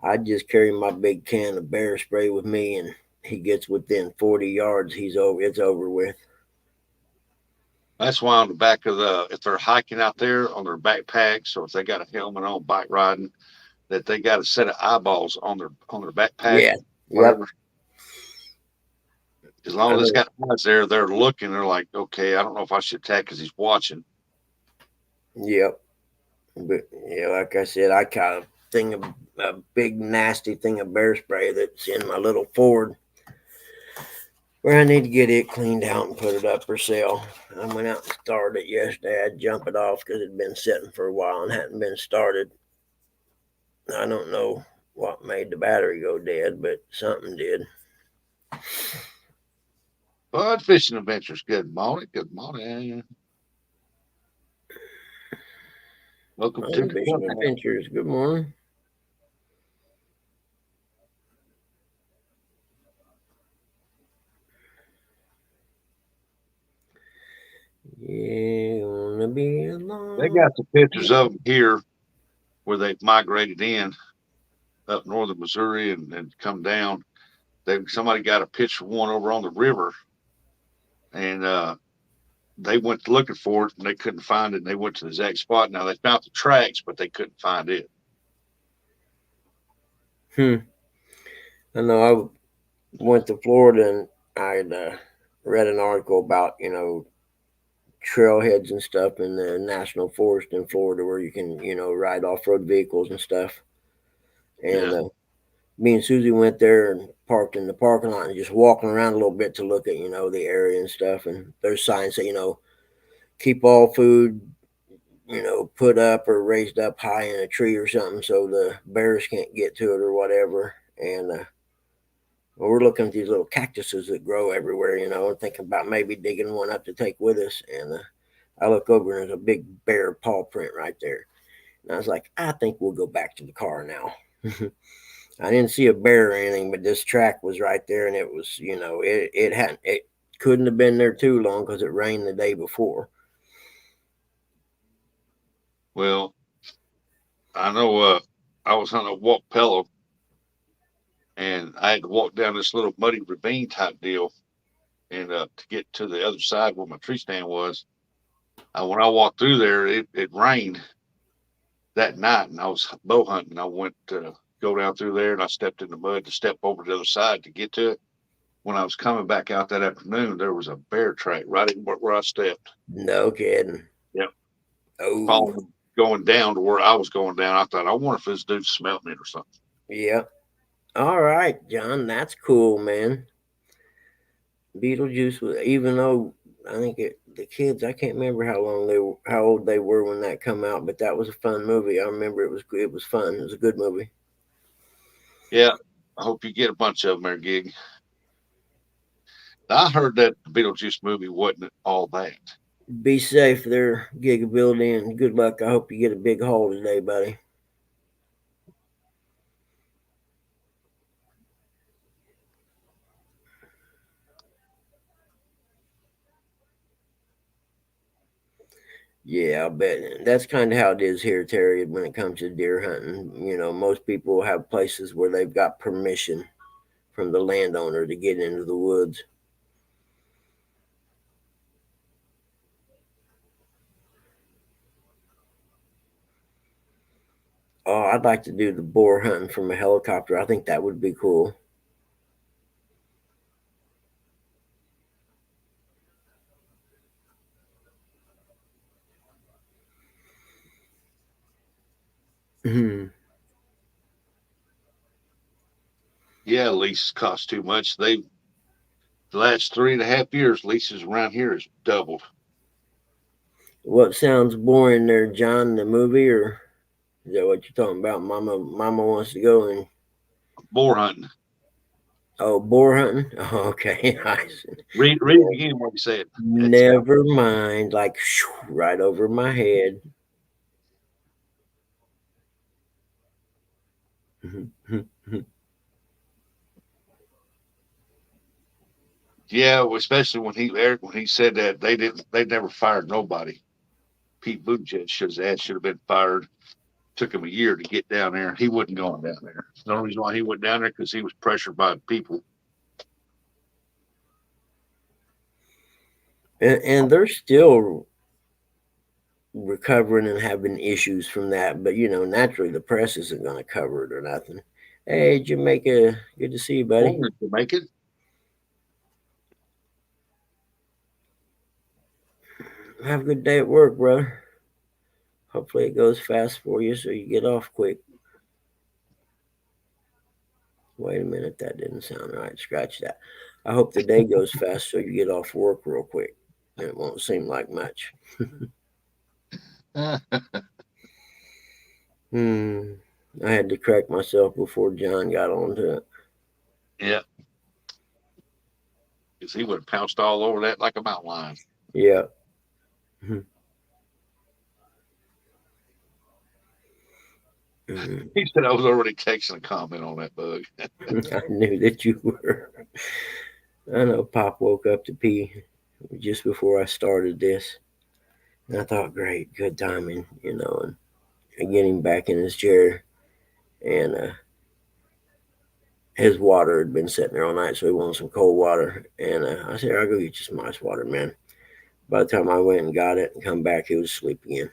I just carry my big can of bear spray with me, and he gets within 40 yards, he's over. It's over with. That's why on the back of if they're hiking out there on their backpacks, or if they got a helmet on bike riding, that they got a set of eyeballs on their backpack, Yeah. Yep. whatever. As long I as it's know. got eyes there, they're looking. They're like, okay, I don't know if I should attack because he's watching. Yep. But yeah, like I said, I got a big nasty thing of bear spray that's in my little Ford, where I need to get it cleaned out and put it up for sale. I went out and started it yesterday. I'd jump it off because it'd been sitting for a while and hadn't been started. I don't know what made the battery go dead, but something did. But fishing adventures. Good morning. Good morning. Welcome to the Fishing clubhouse. adventures. Good morning. Yeah, wanna be They alone. got the pictures of them here where they've migrated in up northern Missouri and come down. Somebody got a picture of one over on the river, and they went looking for it and they couldn't find it. And they went to the exact spot. Now they found the tracks, but they couldn't find it. Hmm. I know. I went to Florida and I'd read an article about trailheads and stuff in the national forest in Florida where you can ride off road vehicles and stuff. And Yeah. me and Susie went there and parked in the parking lot and just walking around a little bit to look at the area and stuff. And there's signs that keep all food put up or raised up high in a tree or something so the bears can't get to it or whatever. And well, we're looking at these little cactuses that grow everywhere, and thinking about maybe digging one up to take with us. And I look over and there's a big bear paw print right there. And I was like, I think we'll go back to the car now. I didn't see a bear or anything, but this track was right there, and it was, it couldn't have been there too long because it rained the day before. Well, I know I was on a walk pillow and I had to walk down this little muddy ravine type deal and to get to the other side where my tree stand was. When I walked through there, it rained that night and I was bow hunting. I went to go down through there and I stepped in the mud to step over to the other side to get to it. When I was coming back out that afternoon, there was a bear track right in where I stepped. No kidding. Yep. Oh, Following going down to where I was going down. I thought, I wonder if this dude smelled me or something. yeah. All right, John. That's cool, man. Beetlejuice was, even though I think the kids, I can't remember how old they were when that come out, but that was a fun movie. I remember it was fun. It was a good movie. Yeah. I hope you get a bunch of them there, Gig. I heard that the Beetlejuice movie wasn't all that. Be safe there, Gigability, and good luck. I hope you get a big haul today, buddy. Yeah, I bet that's kind of how it is here, Terry. When it comes to deer hunting, most people have places where they've got permission from the landowner to get into the woods. Oh, I'd like to do the boar hunting from a helicopter. I think that would be cool. Hmm. Yeah, leases cost too much. The last 3.5 years, leases around here has doubled. What sounds boring there, John? The movie, or is that what you're talking about? Mama wants to go and Boar hunting. boar hunting. Oh, okay, Read it again what you said. It's never mind. Like right over my head. Mhm, mhm, mhm. Yeah, well, especially when Eric when he said that they never fired nobody. Pete Buttigieg should have been fired. Took him a year to get down there. He wasn't going down there. The only reason why he went down there because he was pressured by people. And they're still recovering and having issues from that. But naturally, the press isn't going to cover it or nothing. Hey, Jamaica, good to see you, buddy. Wanted to make it. Have a good day at work, brother. Hopefully, it goes fast for you so you get off quick. Wait a minute, that didn't sound right. Scratch that. I hope the day goes fast so you get off work real quick. And it won't seem like much. Hmm. I had to correct myself before John got onto it. Yeah, because he would have pounced all over that like a mountain lion. Yeah. Mhm. Mhm. He said I was already texting a comment on that bug. I knew that you were. I know Pop woke up to pee just before I started this. And I thought, great, good timing, and get him back in his chair. And his water had been sitting there all night, so he wanted some cold water. And I said, I'll go get you some ice water, man. By the time I went and got it and come back, he was asleep again.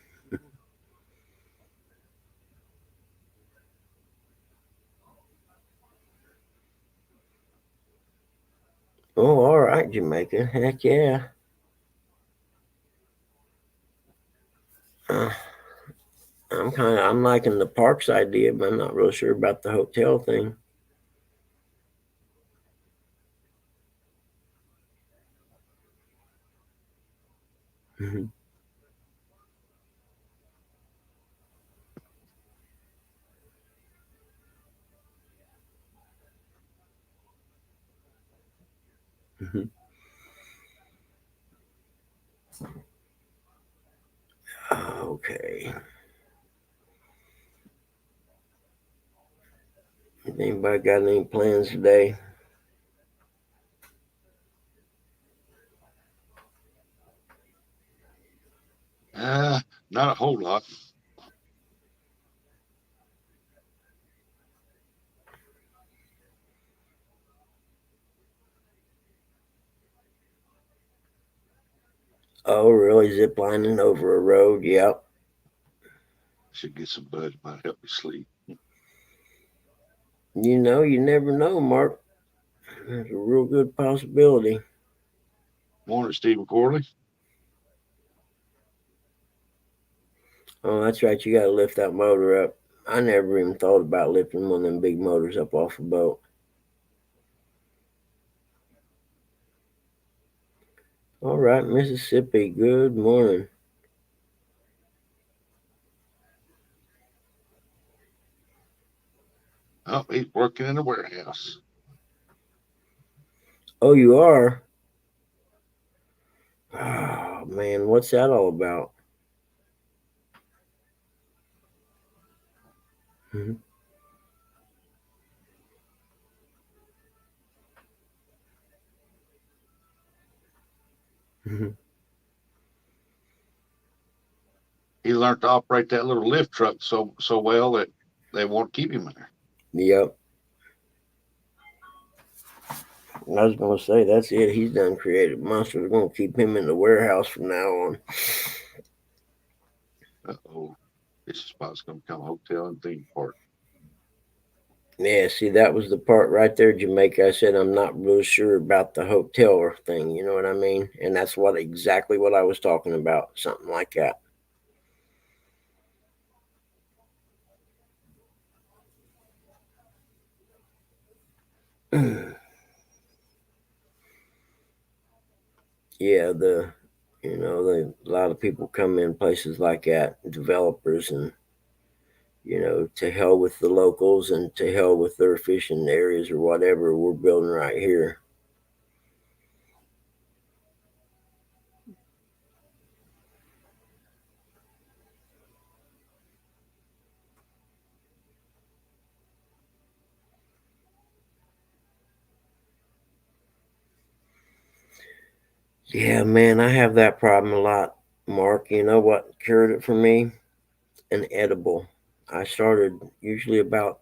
Oh, all right, Jamaica. Heck yeah. Uh, I'm liking the parks idea, but I'm not real sure about the hotel thing. Mhm, mhm. Okay. Anybody got any plans today? Uh, Not a whole lot. Oh, really? Zip lining over a road? Yep. Should get some buds. Might help me sleep. You never know, Mark. There's a real good possibility. Morning, Stephen Corley. Oh, that's right. You got to lift that motor up. I never even thought about lifting one of them big motors up off a boat. All right, Mississippi. Good morning. Oh, he's working in the warehouse. Oh, you are? Oh, man. What's that all about? Mhm, mhm. He learned to operate that little lift truck so well that they won't keep him there. Yep. I was going to say, that's it. He's done created monster. They're going to keep him in the warehouse from now on. Oh, this spot's gonna become a hotel and theme park. Yeah, see, that was the part right there, Jamaica. I said I'm not real sure about the hotel thing. You know what I mean? And that's exactly what I was talking about. Something like that. Yeah, a lot of people come in places like that, developers, and to hell with the locals and to hell with their fishing areas or whatever we're building right here. Yeah, man, I have that problem a lot, Mark. You know what cured it for me? An edible. I started usually about,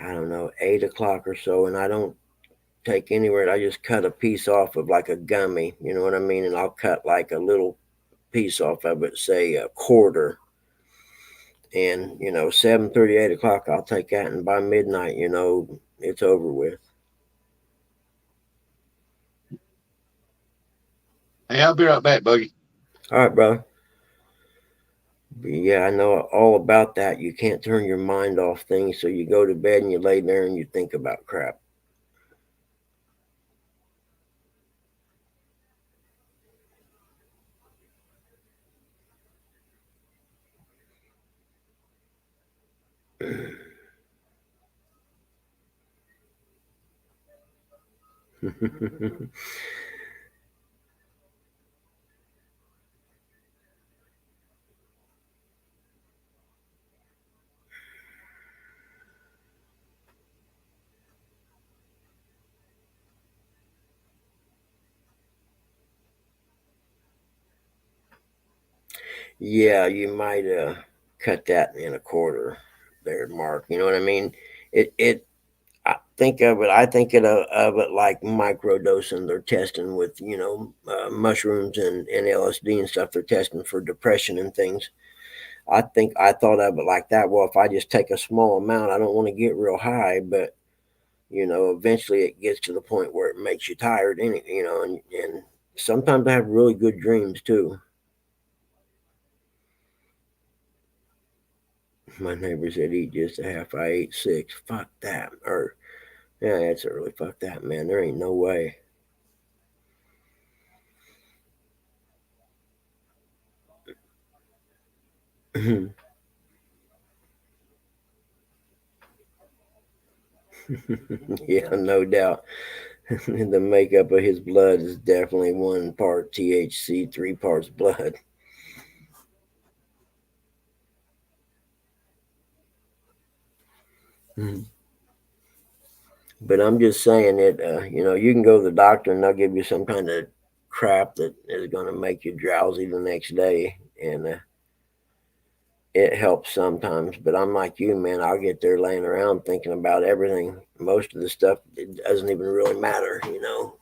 I don't know, 8 o'clock or so, and I don't take anywhere. I just cut a piece off of like a gummy, you know what I mean? And I'll cut like a little piece off of it, say a quarter. And, 7:30, 8 o'clock, I'll take that. And by midnight, it's over with. Hey, I'll be right back, Buggy. All right, brother. But yeah, I know all about that. You can't turn your mind off things. So you go to bed and you lay there and you think about crap. Yeah, you might cut that in a quarter there, Mark. You know what I mean? It I think of it like microdosing. They're testing with mushrooms and LSD and stuff. They're testing for depression and things. I thought of it like that. Well, if I just take a small amount, I don't want to get real high, but eventually it gets to the point where it makes you tired. And sometimes I have really good dreams too. My neighbor said eat just a half. I ate six. Fuck that. Or yeah, it's early. Fuck that, man. There ain't no way. Yeah, no doubt. The makeup of his blood is definitely one part THC, three parts blood. But I'm just saying that you can go to the doctor and they'll give you some kind of crap that is going to make you drowsy the next day, and it helps sometimes. But I'm like you, man. I'll get there laying around thinking about everything. Most of the stuff it doesn't even really matter, you know.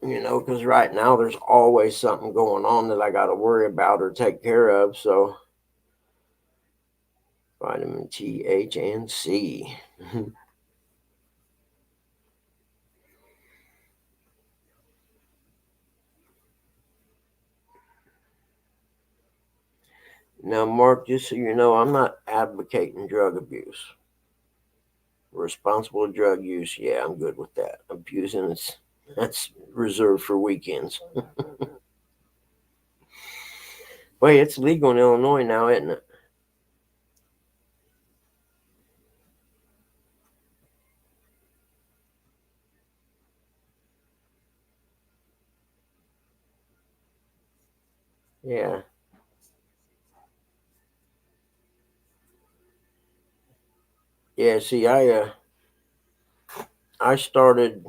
Because right now there's always something going on that I got to worry about or take care of. So vitamin T, H, and C. Now, Mark, just so you know, I'm not advocating drug abuse. Responsible drug use, yeah, I'm good with that. Abusing, that's reserved for weekends. Wait, it's legal in Illinois now, isn't it? Yeah, yeah. See, I started.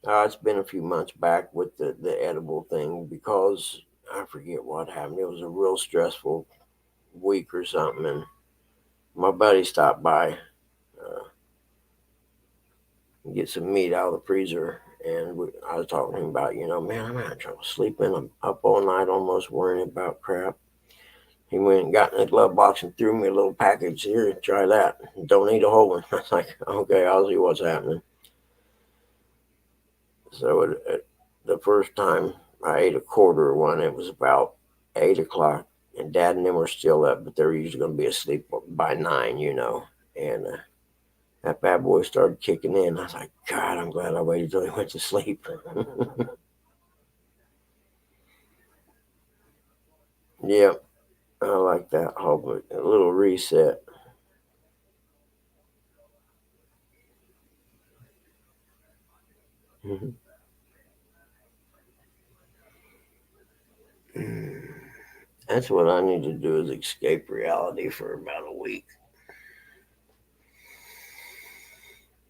It's been a few months back with the edible thing because I forget what happened. It was a real stressful week or something, and my buddy stopped by, get some meat out of the freezer. And I was talking to him about, man, I'm having trouble sleeping. I'm up all night almost worrying about crap. He went and got in the glove box and threw me a little package. Here, try that. Don't eat a whole one. I was like, okay, I'll see what's happening. So the first time I ate a quarter of one, it was about 8 o'clock. And Dad and them were still up, but they're usually going to be asleep by 9. And that bad boy started kicking in. I was like, God, I'm glad I waited till he went to sleep. Yeah, I like that whole a little reset. Mhm. That's what I need to do is escape reality for about a week.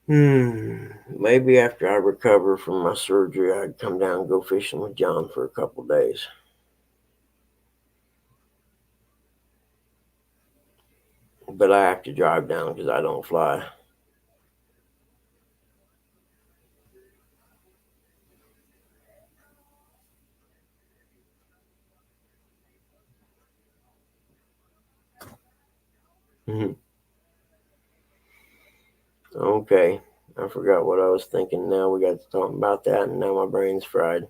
Maybe after I recover from my surgery, I'd come down and go fishing with John for a couple days. But I have to drive down because I don't fly. Okay, I forgot what I was thinking. Now we got to talk about that, and now my brain's fried.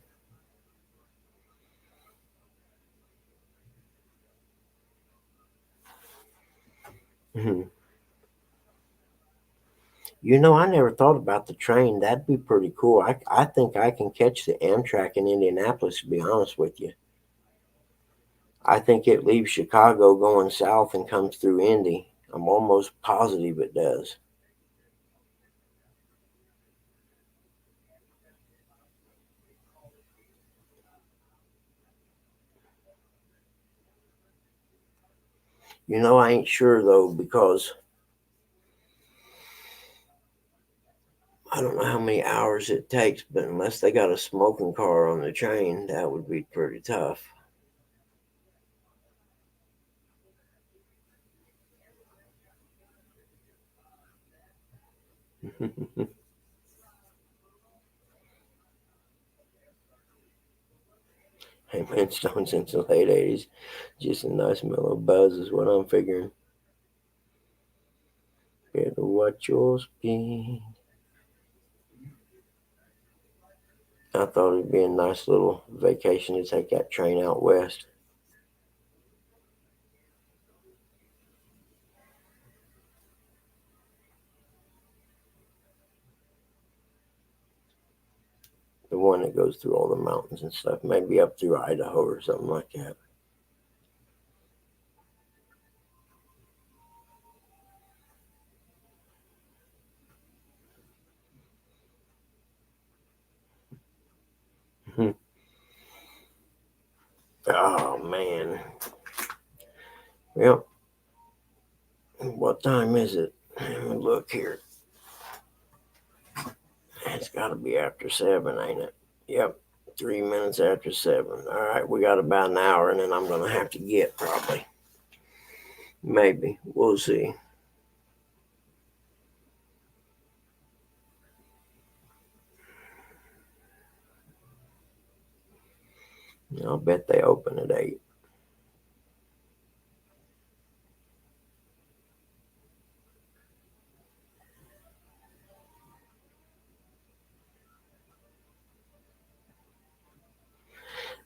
I never thought about the train. That'd be pretty cool. I think I can catch the Amtrak in Indianapolis, to be honest with you. I think it leaves Chicago going south and comes through Indy. I'm almost positive it does. I ain't sure though because I don't know how many hours it takes, but unless they got a smoking car on the train, that would be pretty tough. Hey man, Stone since the late '80s, just a nice mellow buzz is what I'm figuring. Better watch your speed. I thought it'd be a nice little vacation to take that train out west. The one that goes through all the mountains and stuff, maybe up through Idaho or something like that. Oh man. Well, what time is it? Let me look here. It's got to be after 7, ain't it? Yep, 3 minutes after 7. All right, we got about an hour, and then I'm gonna have to get probably. Maybe we'll see. I'll bet they open at 8.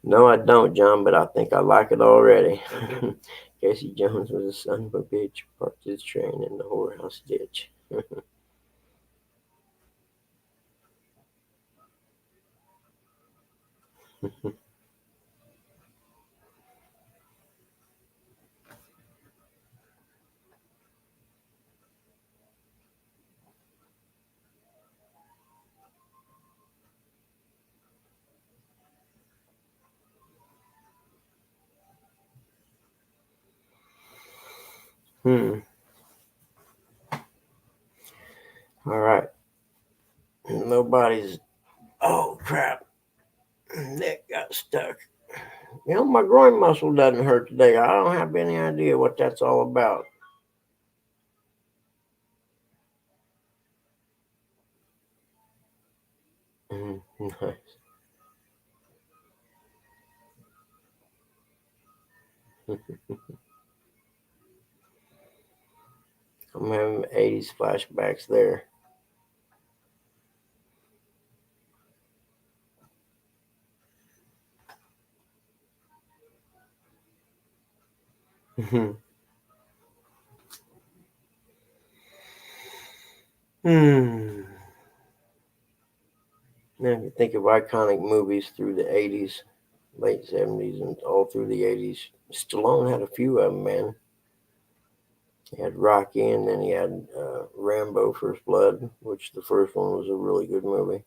No, I don't, John, but I think I like it already. Casey Jones was a son of a bitch, parked his train in the whorehouse ditch. Hmm. All right. Nobody's. Oh crap! Neck got stuck. My groin muscle doesn't hurt today. I don't have any idea what that's all about. Nice. I'm having '80s flashbacks there. Hmm. Now, if you think of iconic movies through the '80s, late '70s, and all through the '80s, Stallone had a few of them, man. He had Rocky, and then he had Rambo: First Blood, which the first one was a really good movie.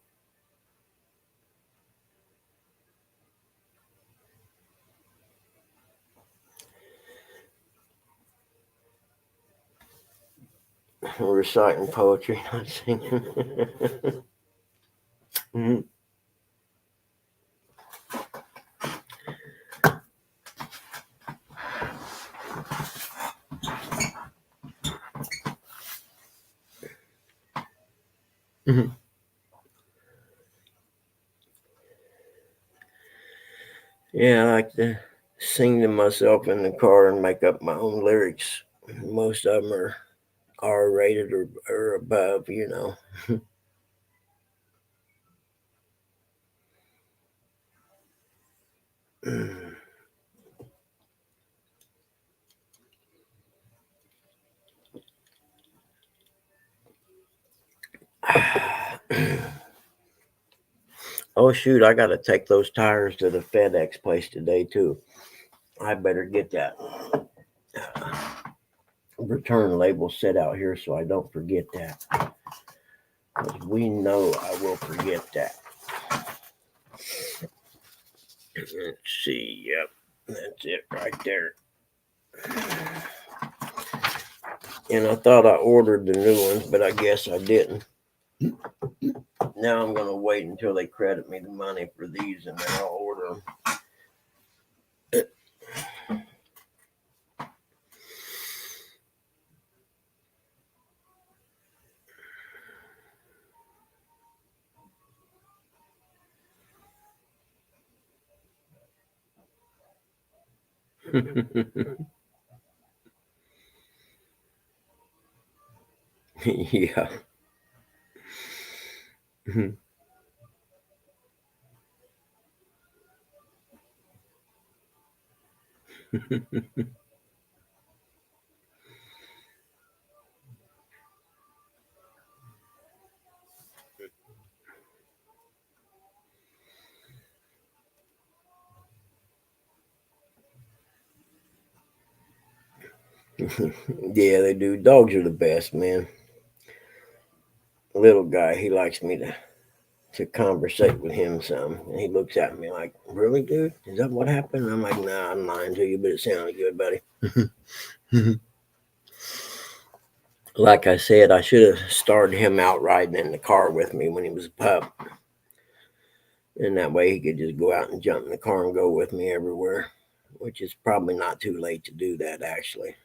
reciting poetry, not singing. Mhm. Mhm. Yeah, I like to sing to myself in the car and make up my own lyrics. Most of them are R rated or above, you know. Oh shoot, I gotta take those tires to the FedEx place today too. I better get that return label set out here so I don't forget that. 'Cause we know I will forget that. Let's see, yep, that's it right there. And I thought I ordered the new ones, but I guess I didn't. Now I'm gonna wait until they credit me the money for these and then I'll order them. Yeah. Yeah, they do. Dogs are the best, man. Little guy, he likes me to conversate with him some. And he looks at me like, really, dude? Is that what happened? And I'm like, nah, I'm lying to you, but it sounded good, buddy. Like I said, I should have started him out riding in the car with me when he was a pup. And that way he could just go out and jump in the car and go with me everywhere, which is probably not too late to do that, actually.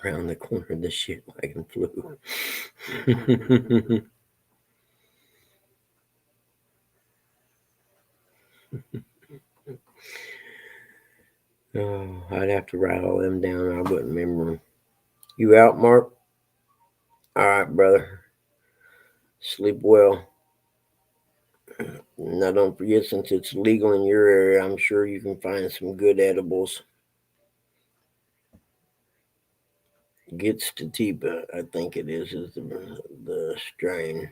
Around the corner, the shit wagon flew. Oh, I'd have to write all them down. I wouldn't remember them. You out, Mark? All right, brother. Sleep well. Now, don't forget, since it's legal in your area, I'm sure you can find some good edibles. Get Statipa, I think it is the strain.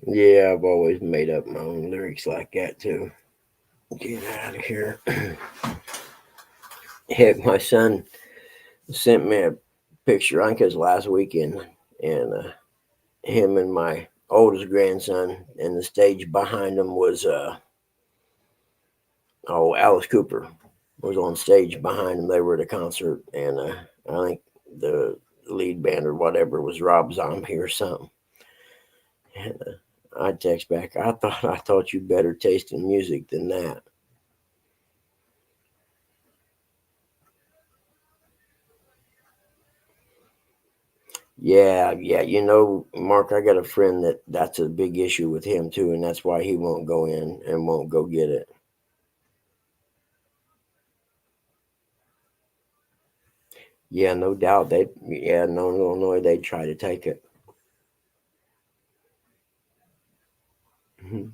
Yeah, I've always made up my own lyrics like that too. Get out of here. Heck, my son sent me a picture, I think it was last weekend, and him and my oldest grandson, and the stage behind them was Alice Cooper was on stage behind them. They were at a concert, and I think the lead band or whatever was Rob Zombie or something. And I text back, I thought you better taste in music than that. Yeah, yeah. You know, Mark, I got a friend that's a big issue with him too, and that's why he won't go in and won't go get it. Yeah, no doubt. Yeah, no, Illinois, they try to take it. Mhm.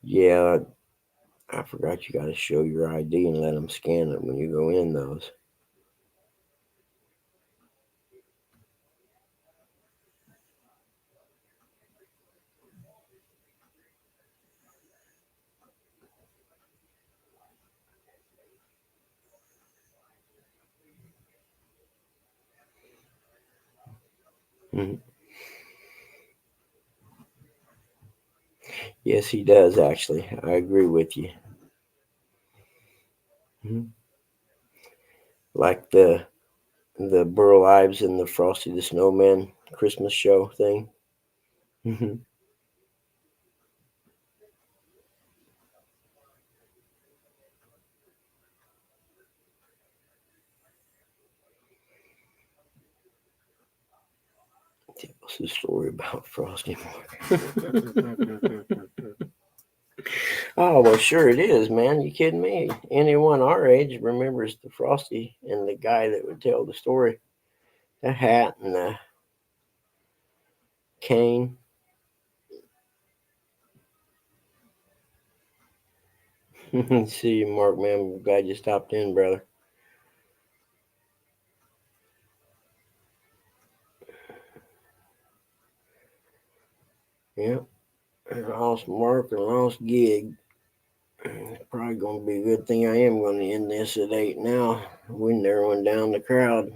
Yeah, I forgot you got to show your ID and let them scan it when you go in those. Mhm. Yes, he does actually. I agree with you. Mhm. Like the Burl Ives and the Frosty the Snowman Christmas show thing. Mhm. What's the story about Frosty? Oh well, sure it is, man. You kidding me? Anyone our age remembers the Frosty and the guy that would tell the story, the hat and the cane. See you, Mark, man. I'm glad you stopped in, brother. Yep, I lost Mark and lost Gig. It's probably going to be a good thing I am going to end this at 8 now. We're narrowing down the crowd.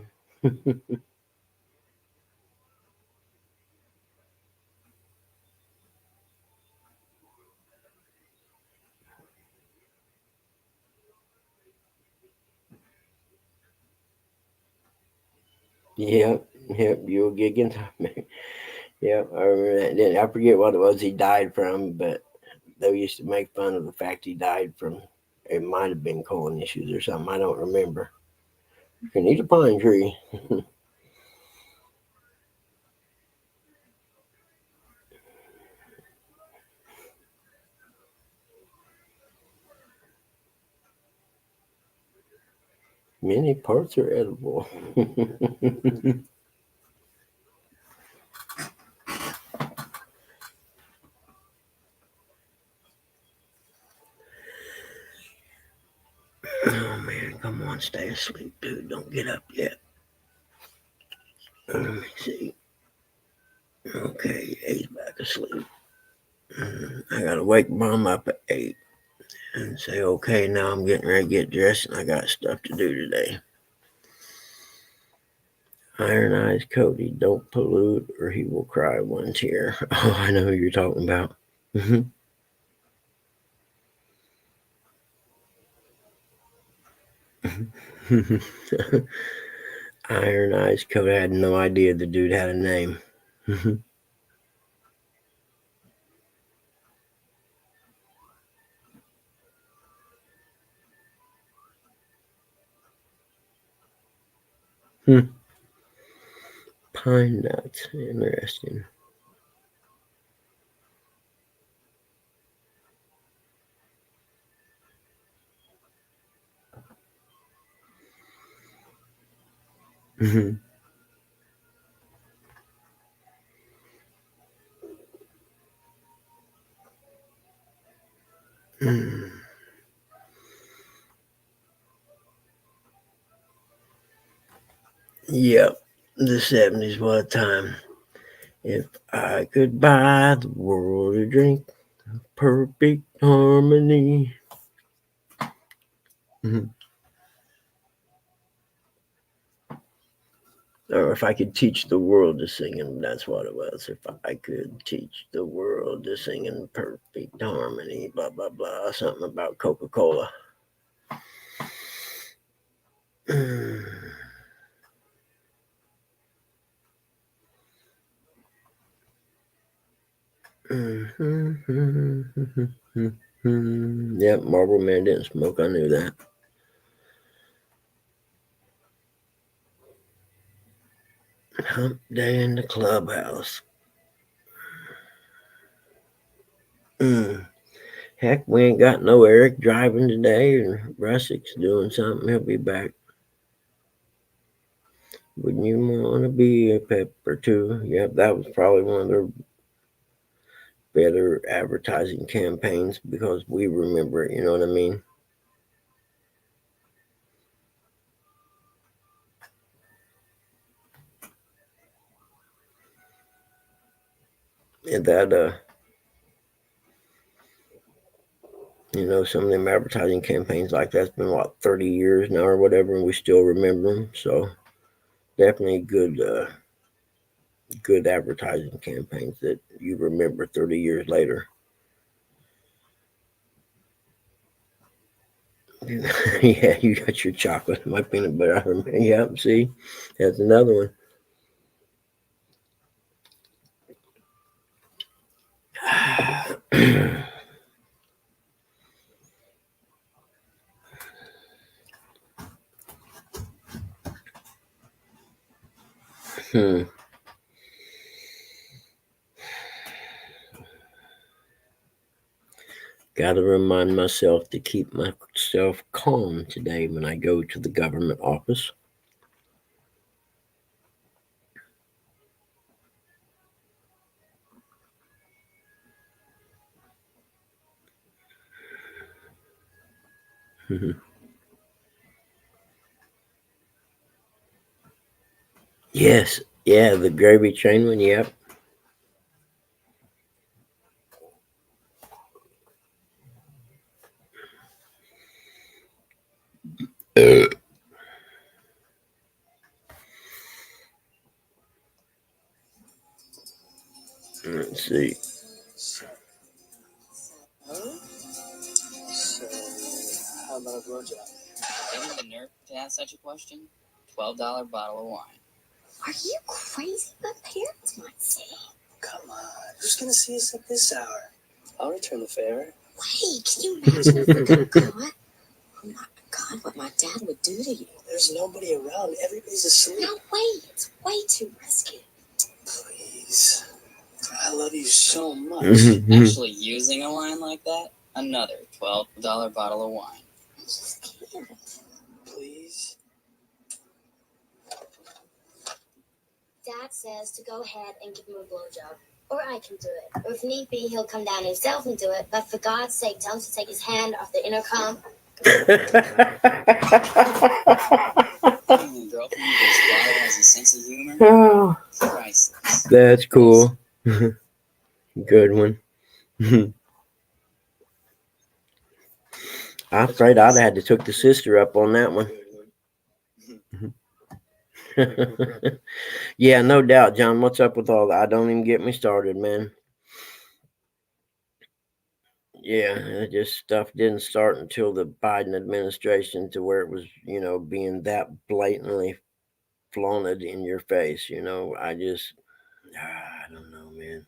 Yep, yep, you a gigging. Yep, I remember that. Then I forget what it was he died from, but they used to make fun of the fact he died from. It might have been colon issues or something. I don't remember. You can eat a pine tree. Many parts are edible. Oh man, come on, stay asleep, dude. Don't get up yet. Let me see. Okay, he's back asleep. I gotta wake mom up at 8 and say, okay, now I'm getting ready to get dressed and I got stuff to do today. Iron Eyes Cody, don't pollute or he will cry one tear. Oh, I know who you're talking about. Iron Eyes Cody, I had no idea the dude had a name. Pine nuts, interesting. Yep, the 70s, what a time. If I could buy the world a drink, perfect harmony. Mhm. Or if I could teach the world to sing, and that's what it was. If I could teach the world to sing in perfect harmony, blah, blah, blah, something about Coca Cola. Yep, Marlboro Man didn't smoke. I knew that. Hump Day in the clubhouse. Mm. Heck, we ain't got no Eric driving today, and Russick's doing something. He'll be back. Wouldn't you want to be a pepper too? Yep, that was probably one of their better advertising campaigns because we remember it. You know what I mean? And that some of them advertising campaigns like that's been what 30 years now or whatever, and we still remember them. So definitely good advertising campaigns that you remember 30 years later. Yeah, you got your chocolate, my peanut butter. I remember. Yeah, see, that's another one. Hmm. Got to remind myself to keep myself calm today when I go to the government office. Yes, yeah, the gravy train one. Yep. Let's see. So, how about a blowjob? Getting the nerve to ask such a question? $12 bottle of wine. Are you crazy? My parents might say. Come on, who's gonna see us at this hour? I'll return the favor. Wait, can you imagine if we got caught? Oh my God, what my dad would do to you. There's nobody around. Everybody's asleep. No, wait. It's way too risky. Please. I love you so much. Actually, using a line like that, another $12 bottle of wine. I just can't. Please. Dad says to go ahead and give him a blowjob. Or I can do it. Or if need be, he'll come down himself and do it. But for God's sake, tell him to take his hand off the intercom. Having a girlfriend whose father has a sense of humor? Oh, Priceless. that's cool. Good one. I'm afraid I'd have had to took the sister up on that one. Yeah, no doubt, John. What's up with all that? I don't even get me started, man. Yeah, it just stuff didn't start until the Biden administration to where it was, being that blatantly flaunted in your face. I don't know, man.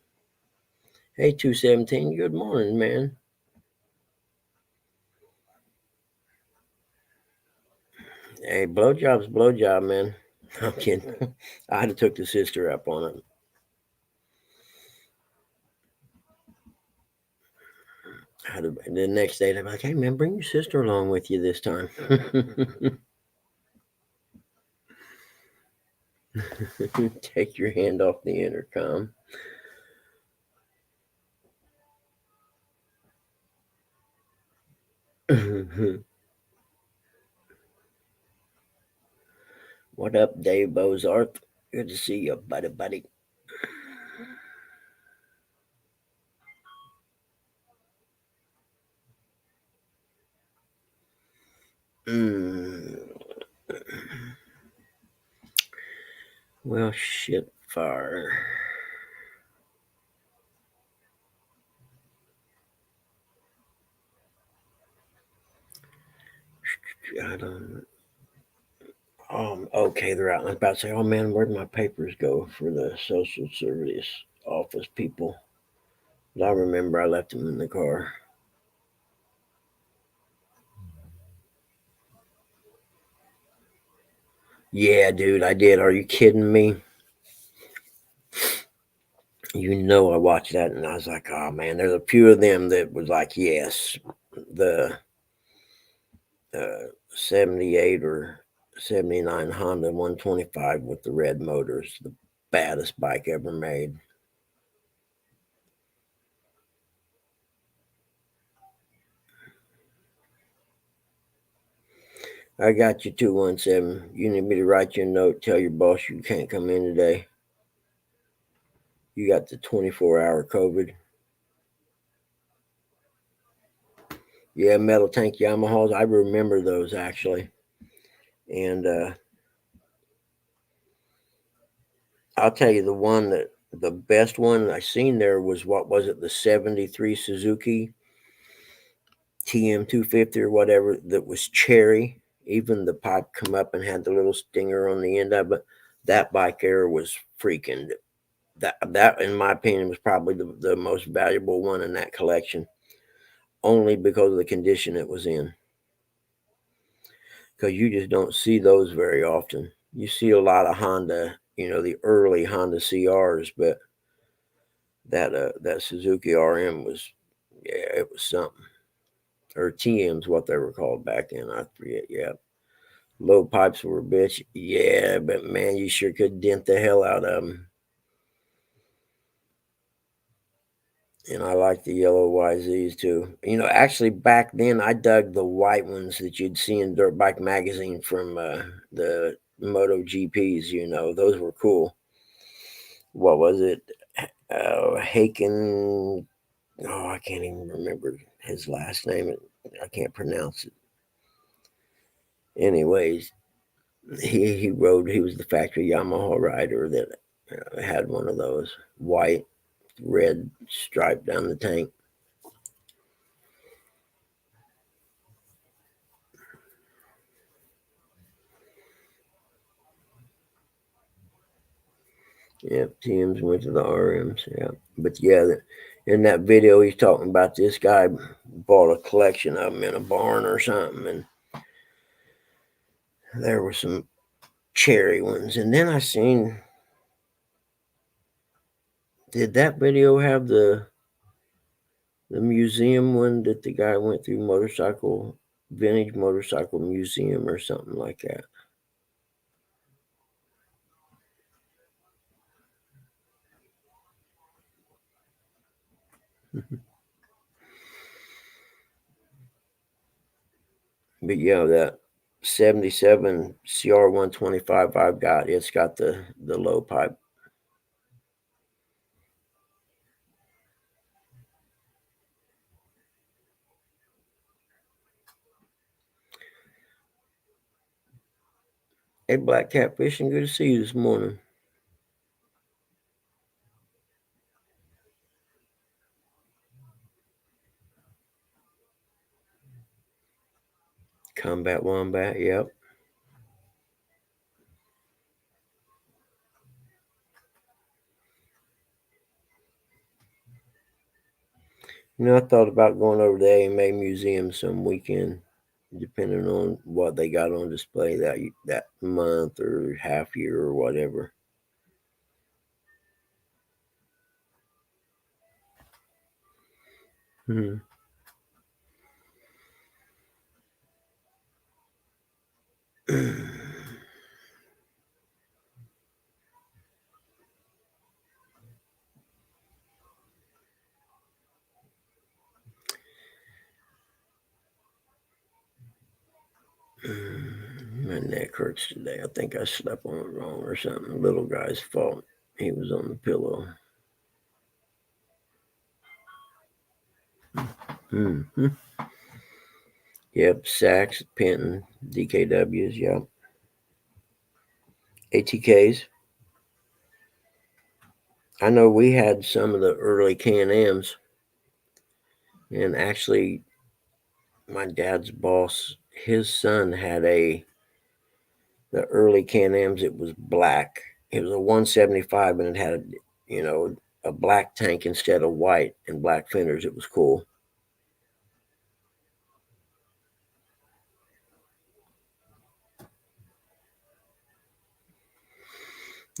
Hey, 217, good morning, man. Hey, blowjob, man. I'm kidding. I'd have took the sister up on it. The next day, they'd be like, hey, man, bring your sister along with you this time. Take your hand off the intercom. What up, Dave Bozarth? Good to see you, buddy. Mm. Well, shit, fire. I don't. Okay, they're out. I was about to say, oh man, where'd my papers go for the social service office people? But I remember I left them in the car. Yeah, dude, I did. Are you kidding me? I watched that and I was like, oh man, there's a few of them that was like, yes, the 78 or 79 Honda 125 with the red motors, the baddest bike ever made. I got you 217. You need me to write you a note, tell your boss you can't come in today. You got the 24-hour COVID. Yeah, metal tank Yamahas. I remember those actually. And I'll tell you the best one I seen there was, what was it, the 73 Suzuki TM250 or whatever, that was cherry. Even the pipe come up and had the little stinger on the end of it. That bike there was freaking, that in my opinion was probably the most valuable one in that collection, only because of the condition it was in. Because you just don't see those very often. You see a lot of Honda, the early Honda CRs, but that Suzuki RM was, yeah, it was something. Or TM's what they were called back then. I forget. Yeah, low pipes were a bitch. Yeah, but man, you sure could dent the hell out of them. And I like the yellow YZs too. Actually back then I dug the white ones that you'd see in Dirt Bike Magazine from the Moto GPs. Those were cool. What was it? Haken. Oh, I can't even remember his last name. I can't pronounce it. Anyways, he rode. He was the factory Yamaha rider that had one of those white, red stripe down the tank. Yep, TMs went to the RMs. Yeah, but yeah, in that video he's talking about this guy bought a collection of them in a barn or something, and there were some cherry ones. And then I seen, did that video have the museum one that the guy went through, vintage motorcycle museum or something like that? But yeah, that 77 CR125 I've got, it's got the low pipe. Hey, Black Cat Fishing, good to see you this morning. Combat Wombat, yep. I thought about going over to the AMA Museum some weekend, depending on what they got on display that month or half year or whatever. Hmm. My neck hurts today. I think I slept on it wrong or something. Little guy's fault. He was on the pillow. Mm-hmm. Yep, Saks, Penton, DKWs, yep. ATKs. I know we had some of the early Can-Ams, and actually my dad's boss, his son had the early Can-Ams. It was black. It was a 175, and it had a black tank instead of white and black fenders. It was cool.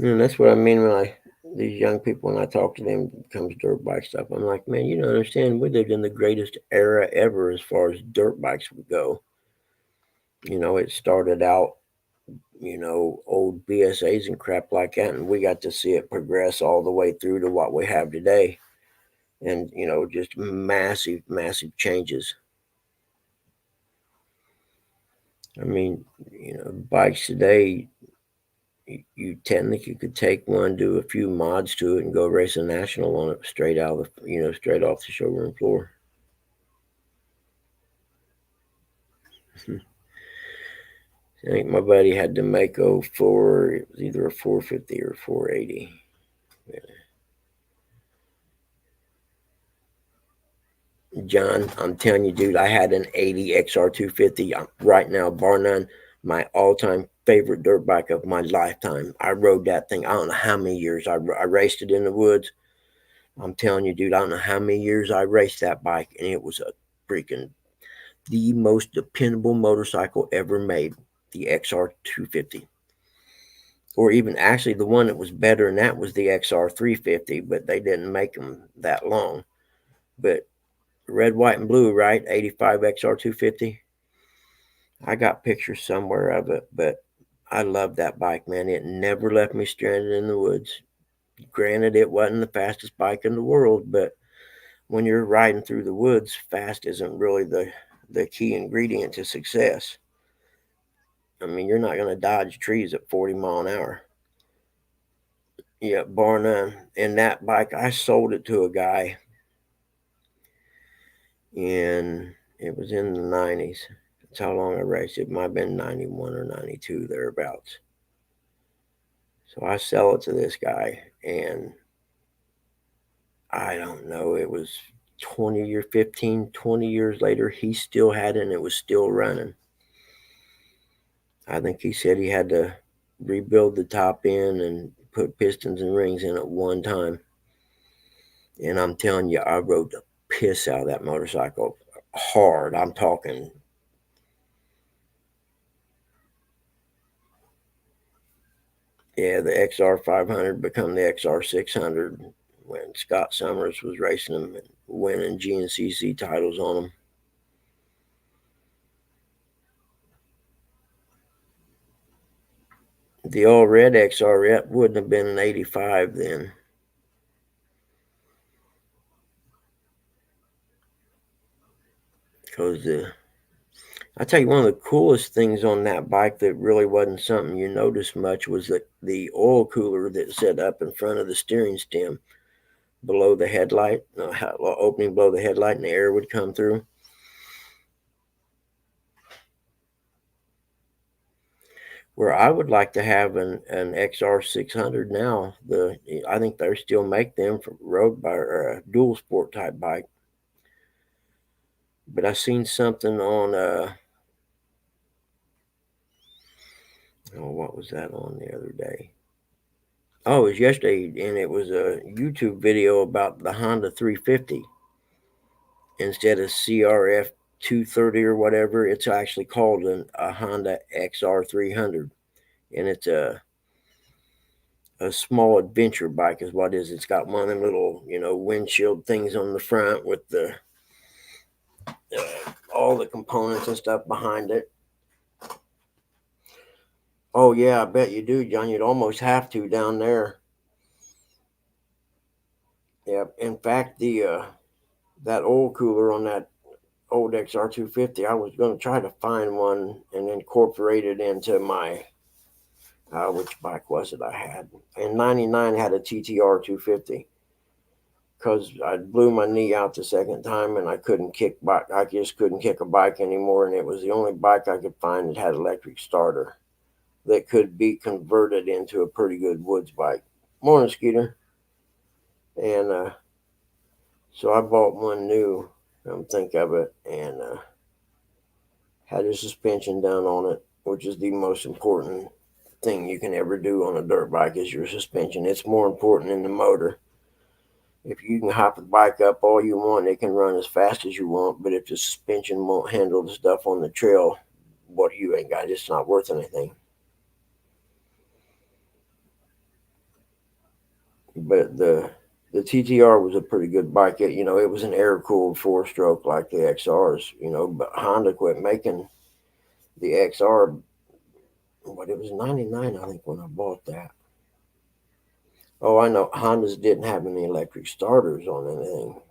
And that's what I mean when these young people, when I talk to them, comes dirt bike stuff. I'm like, man, you don't understand. We lived in the greatest era ever as far as dirt bikes would go. It started out, old BSAs and crap like that, and we got to see it progress all the way through to what we have today. And, just massive, massive changes. I mean, bikes today, you technically could take one, do a few mods to it, and go race a national on it straight out of straight off the showroom floor. I think my buddy had the Mako 4. It was either a 450 or 480. John, I'm telling you, dude, I had an 80 XR250 right now, bar none, my all-time favorite dirt bike of my lifetime. I rode that thing. I don't know how many years I raced it in the woods. I'm telling you, dude, I don't know how many years I raced that bike, and it was a freaking the most dependable motorcycle ever made, the XR250. Or even actually the one that was better than that was the XR350, but they didn't make them that long. But red, white, and blue, right? 85 XR250. I got pictures somewhere of it, but I love that bike, man. It never left me stranded in the woods. Granted, it wasn't the fastest bike in the world, but when you're riding through the woods, fast isn't really the key ingredient to success. I mean, you're not going to dodge trees at 40 mile an hour. Yeah, bar none. And that bike, I sold it to a guy, and it was in the 90s. That's how long I raced. It might have been 91 or 92, thereabouts. So I sell it to this guy, and I don't know, it was 20 years later, he still had it, and it was still running. I think he said he had to rebuild the top end and put pistons and rings in at one time. And I'm telling you, I rode the piss out of that motorcycle hard. I'm talking. Yeah, the XR 500 become the XR 600 when Scott Summers was racing them and winning GNCC titles on them. The old red XR rep wouldn't have been an 85 then. Because I tell you, one of the coolest things on that bike that really wasn't something you noticed much was that the oil cooler that set up in front of the steering stem below the headlight, opening below the headlight, and the air would come through. Where I would like to have an XR 600 now. I think they still make them for road bike or a dual sport type bike. But I seen something on what was that on the other day? Oh, it was yesterday, and it was a YouTube video about the Honda 350. Instead of CRF 230 or whatever, it's actually called a Honda XR 300, and it's a small adventure bike is what it is. It's got one of them little, windshield things on the front with the all the components and stuff behind it. Oh yeah, I bet you do, John. You'd almost have to down there. Yeah. In fact, the that oil cooler on that old XR250, I was going to try to find one and incorporate it into my which bike was it I had? In 99 had a TTR 250 because I blew my knee out the second time and I couldn't kick bike. I just couldn't kick a bike anymore, and it was the only bike I could find that had electric starter that could be converted into a pretty good woods bike. Morning, Skeeter. And so I bought one new, come think of it, and had a suspension done on it, which is the most important thing you can ever do on a dirt bike is your suspension. It's more important than the motor. If you can hop the bike up all you want, it can run as fast as you want, but if the suspension won't handle the stuff on the trail, what you ain't got, it's not worth anything. But the TTR was a pretty good bike. It was an air-cooled four-stroke like the XRs, but Honda quit making the XR, but it was 99, I think, when I bought that. Oh, I know. Hondas didn't have any electric starters on anything.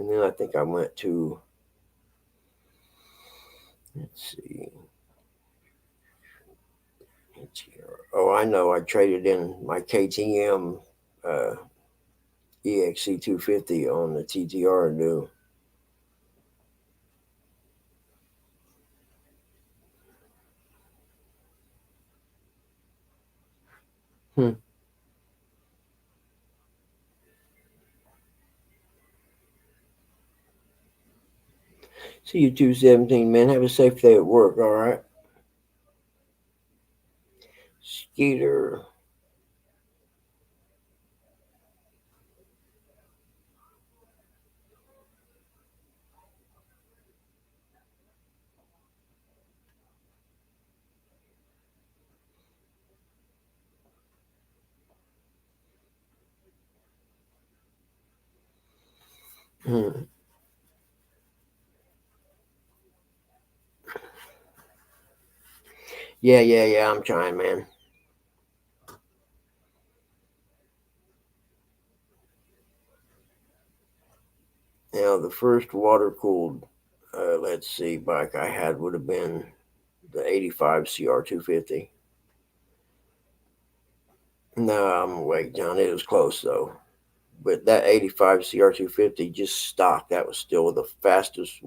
And then I think I went to, let's see, oh, I know, I traded in my KTM uh, EXC 250 on the TTR new. Hmm. See you 217, man. Have a safe day at work, all right? Skeeter. Hmm. Yeah. I'm trying, man. Now, the first water cooled, let's see, bike I had would have been the 85 CR 250. No, I'm awake, John. It was close, though. But that 85 CR 250 just stock, that was still the fastest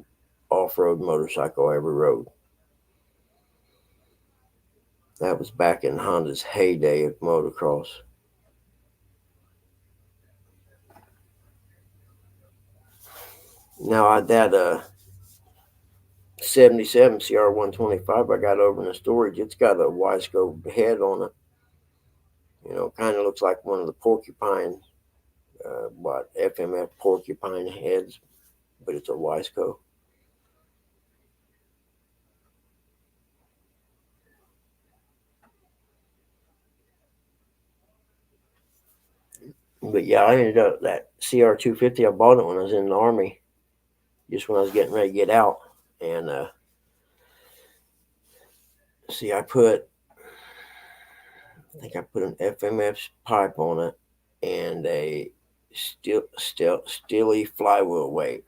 off road motorcycle I ever rode. That was back in Honda's heyday of motocross. Now, that 77 CR 125 I got over in the storage, it's got a Y-scope head on it. Kind of looks like one of the porcupine, FMF porcupine heads, but it's a Y-scope. But yeah, I ended up that CR 250. I bought it when I was in the Army, just when I was getting ready to get out. And see, I think I put an FMF pipe on it and a steely flywheel weight.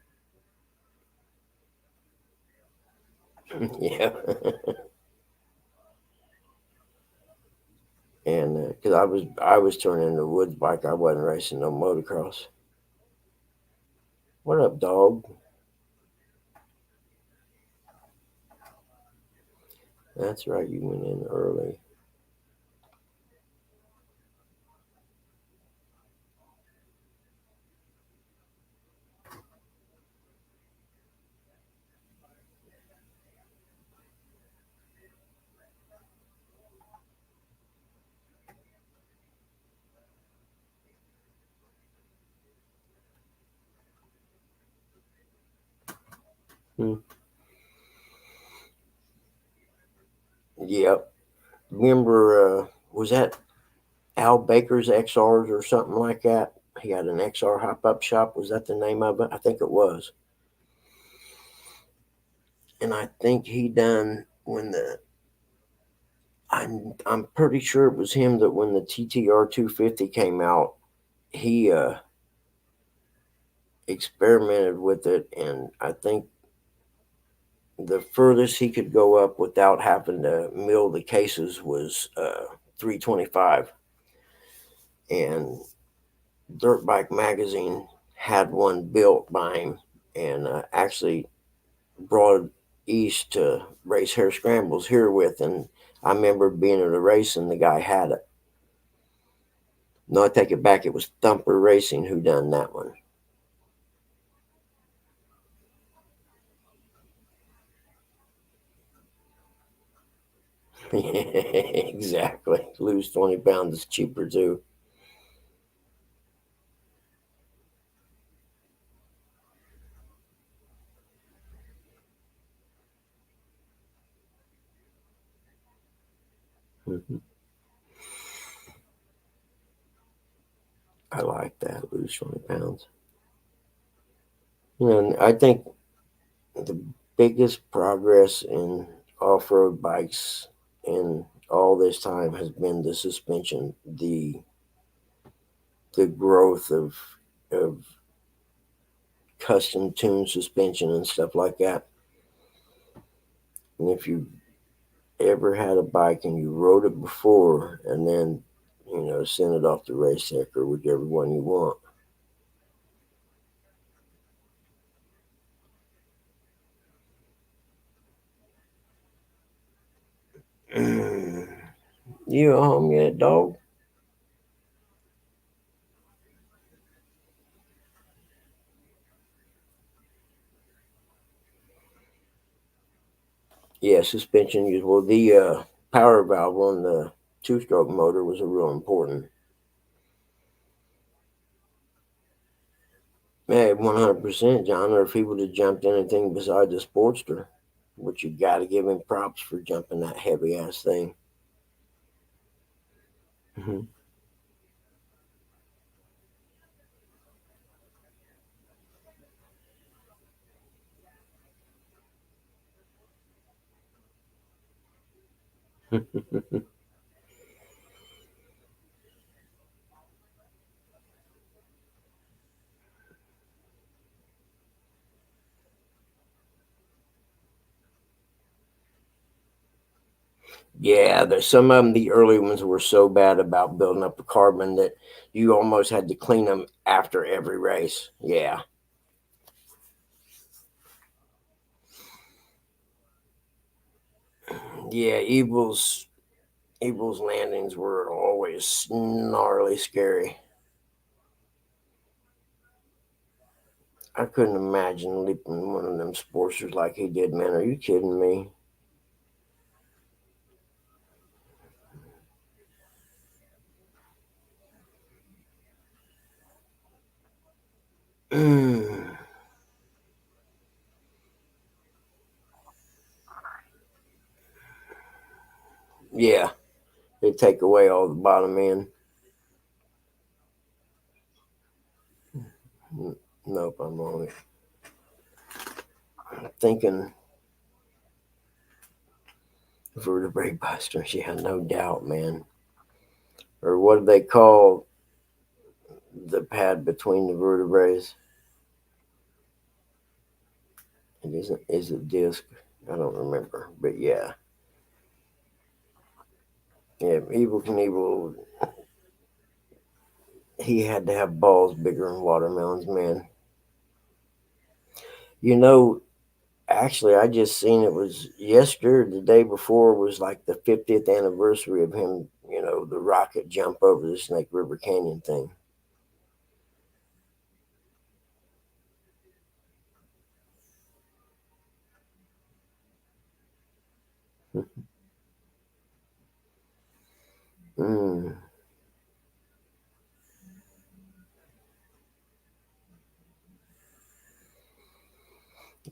Yeah. And because I was turning the woods bike, I wasn't racing no motocross. What up, dog? That's right, you went in early. Hmm. Yep. Remember, was that Al Baker's XRs or something like that? He had an XR hop up shop. Was that the name of it? I think it was. And I think he done when the I'm pretty sure it was him that when the TTR 250 came out, he experimented with it, and I think the furthest he could go up without having to mill the cases was 325. And Dirt Bike Magazine had one built by him, and actually brought it east to race hare scrambles here with. And I remember being at a race and the guy had it. No, I take it back. It was Thumper Racing who done that one. Exactly. Lose 20 pounds is cheaper too. Mhm. I like that. Lose 20 pounds. And I think the biggest progress in off road bikes in all this time has been the suspension, the growth of custom tuned suspension and stuff like that. And if you ever had a bike and you rode it before and then, send it off the racetrack or whichever one you want. You at home yet, dog? Yeah, suspension use. Well, the power valve on the two-stroke motor was a real important. Yeah, 100%, John. Or if he would have jumped anything besides the Sportster, which you got to give him props for jumping that heavy ass thing. Mhm. Yeah, there's some of them. The early ones were so bad about building up the carbon that you almost had to clean them after every race. Yeah, yeah. Evil's landings were always gnarly scary. I couldn't imagine leaping one of them Sportsters like he did, man. Are you kidding me? Yeah, they take away all the bottom end. Nope, I'm wrong. Thinking vertebrae busters. Yeah, no doubt, man. Or what do they call the pad between the vertebrae? It isn't. Is it disc? I don't remember. But yeah, yeah. Evil Knievel. He had to have balls bigger than watermelons, man. You know, actually, I just seen it was yesterday, the day before was like the 50th anniversary of him. The rocket jump over the Snake River Canyon thing. Mm.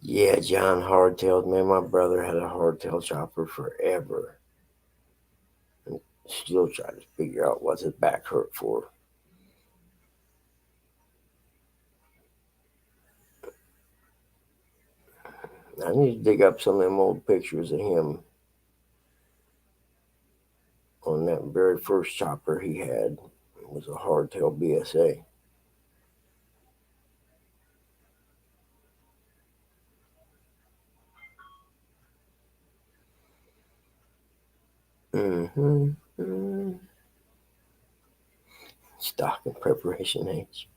Yeah, John Hardtail. Man, my brother had a hardtail chopper forever. And still trying to figure out what's his back hurt for. I need to dig up some of them old pictures of him on that very first chopper he had. It was a hardtail BSA. Mm-hmm. Mm. Stock and preparation H.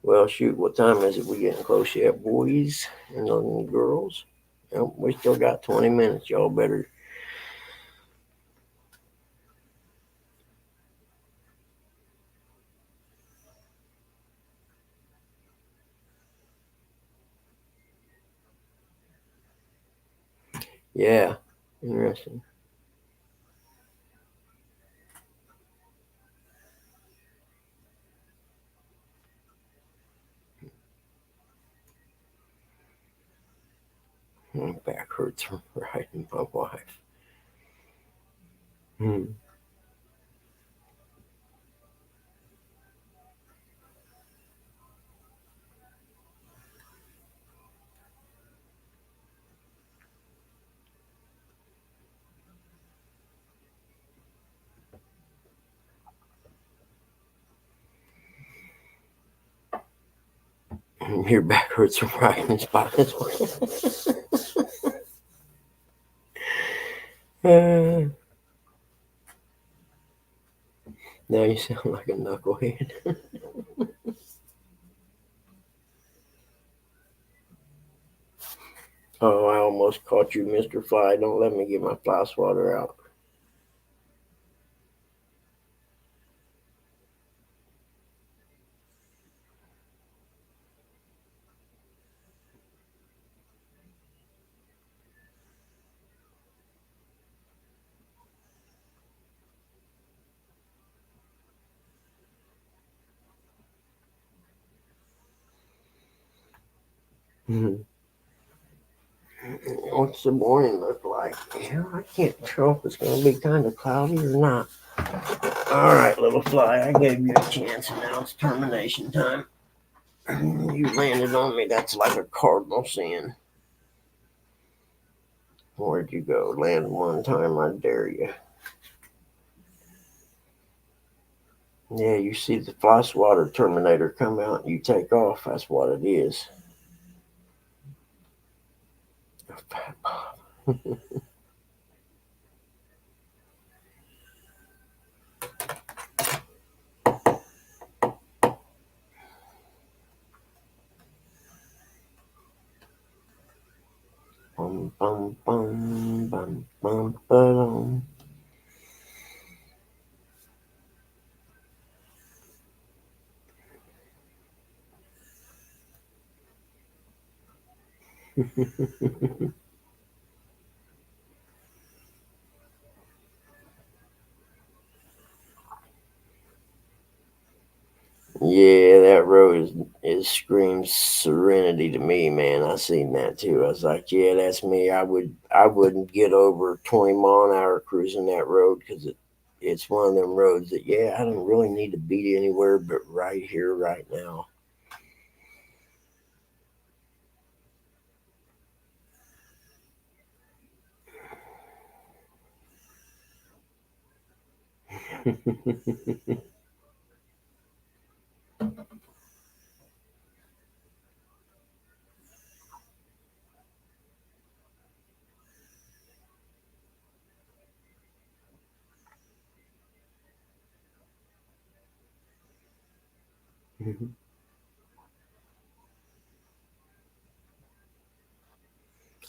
Well, shoot, what time is it? We getting close yet, boys and little girls? Yep, we still got 20 minutes. Y'all better. Yeah, interesting. My back hurts from riding my wife. Hmm. Your back hurts from riding this bike. Now you sound like a knucklehead. Oh, I almost caught you, Mr. Fly. Don't let me get my fly swatter out. What's the morning look like? Yeah, I can't tell if it's going to be kind of cloudy or not. All right, little fly, I gave you a chance, and now it's termination time. You landed on me. That's like a cardinal sin. Where'd you go? Land one time, I dare you. Yeah, you see the fly swatter terminator come out and you take off. That's what it is. A fat pop. Bum, bum, bum, bum, bum, ba-dum. Yeah, that road is screams serenity to me, man. I seen that too. I was like, yeah, that's me. I wouldn't get over 20 mile an hour cruising that road because it's one of them roads that I don't really need to be anywhere but right here, right now.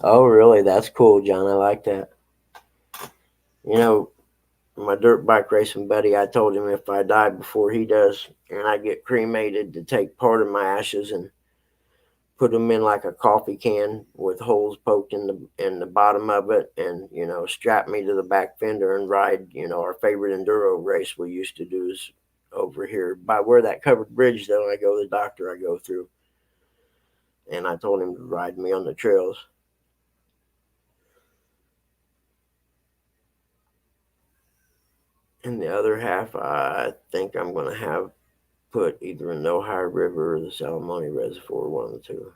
Oh, really? That's cool, John. I like that. You know, my dirt bike racing buddy, I told him if I die before he does and I get cremated to take part of my ashes and put them in like a coffee can with holes poked in the bottom of it, and strap me to the back fender and ride. Our favorite enduro race we used to do is over here by where that covered bridge that when I go to the doctor I go through, and I told him to ride me on the trails. And the other half, I think I'm going to have put either in the Ohio River or the Salamone Reservoir, one of the two.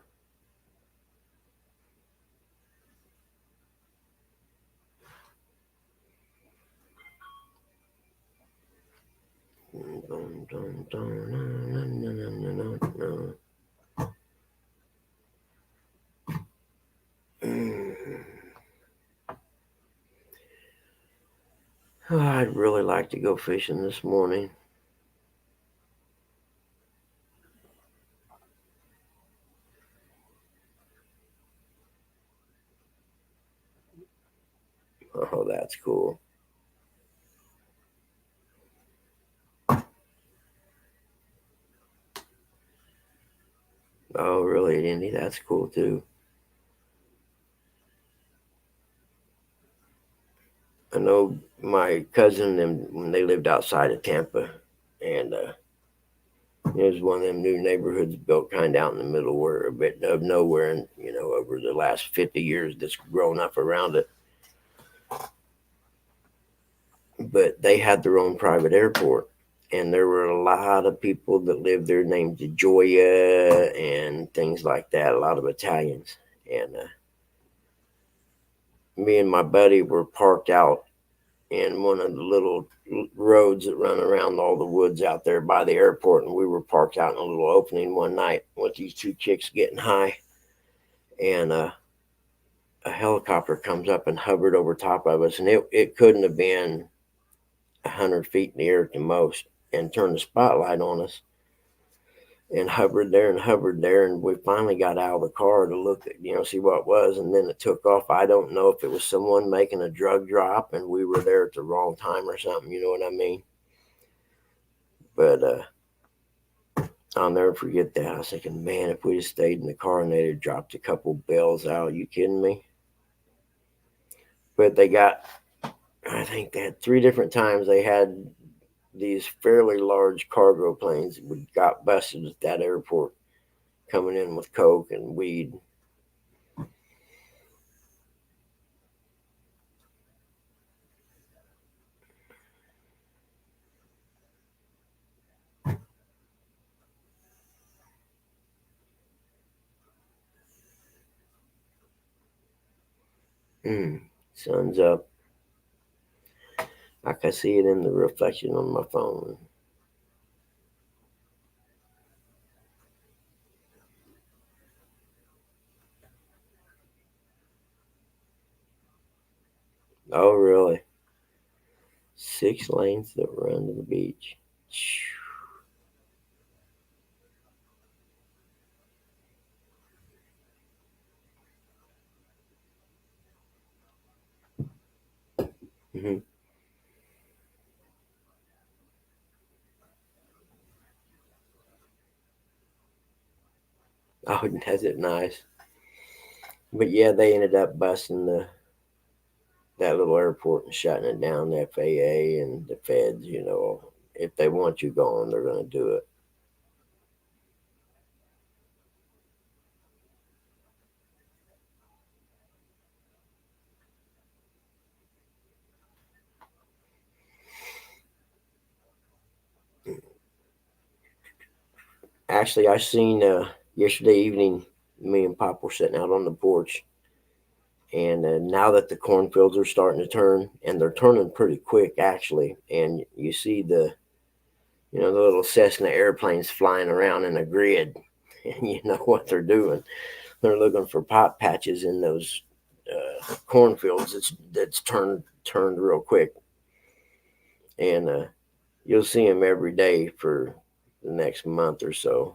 I'd really like to go fishing this morning. Oh, that's cool. Oh, really, Indy? That's cool too. I know my cousin them when they lived outside of Tampa, and it was one of them new neighborhoods built kind of out in the middle, where a bit of nowhere, and over the last 50 years that's grown up around it. But they had their own private airport, and there were a lot of people that lived there named Joya and things like that. A lot of Italians, and me and my buddy were parked out in one of the little roads that run around all the woods out there by the airport. And we were parked out in a little opening one night with these two chicks getting high. And a helicopter comes up and hovered over top of us. And it couldn't have been 100 feet in the air at the most, and turned the spotlight on us and hovered there and hovered there. And we finally got out of the car to look at, see what it was. And then it took off. I don't know if it was someone making a drug drop and we were there at the wrong time or something. You know what I mean? But I'll never forget that. I was thinking, man, if we'd have stayed in the car and they'd have dropped a couple bells out, are you kidding me? But they got, I think they had 3 different times they had these fairly large cargo planes that got busted at that airport coming in with coke and weed. Sun's up. I can see it in the reflection on my phone. Oh, really? 6 lanes that run to the beach. Mm-hmm. Oh, that's it nice. But yeah, they ended up busting that little airport and shutting it down. The FAA and the feds, if they want you gone, they're going to do it. Actually, I seen yesterday evening, me and Pop were sitting out on the porch, and now that the cornfields are starting to turn, and they're turning pretty quick actually, and you see the little Cessna airplanes flying around in a grid, and you know what they're doing. They're looking for pot patches in those cornfields that's turned real quick, and you'll see them every day for the next month or so.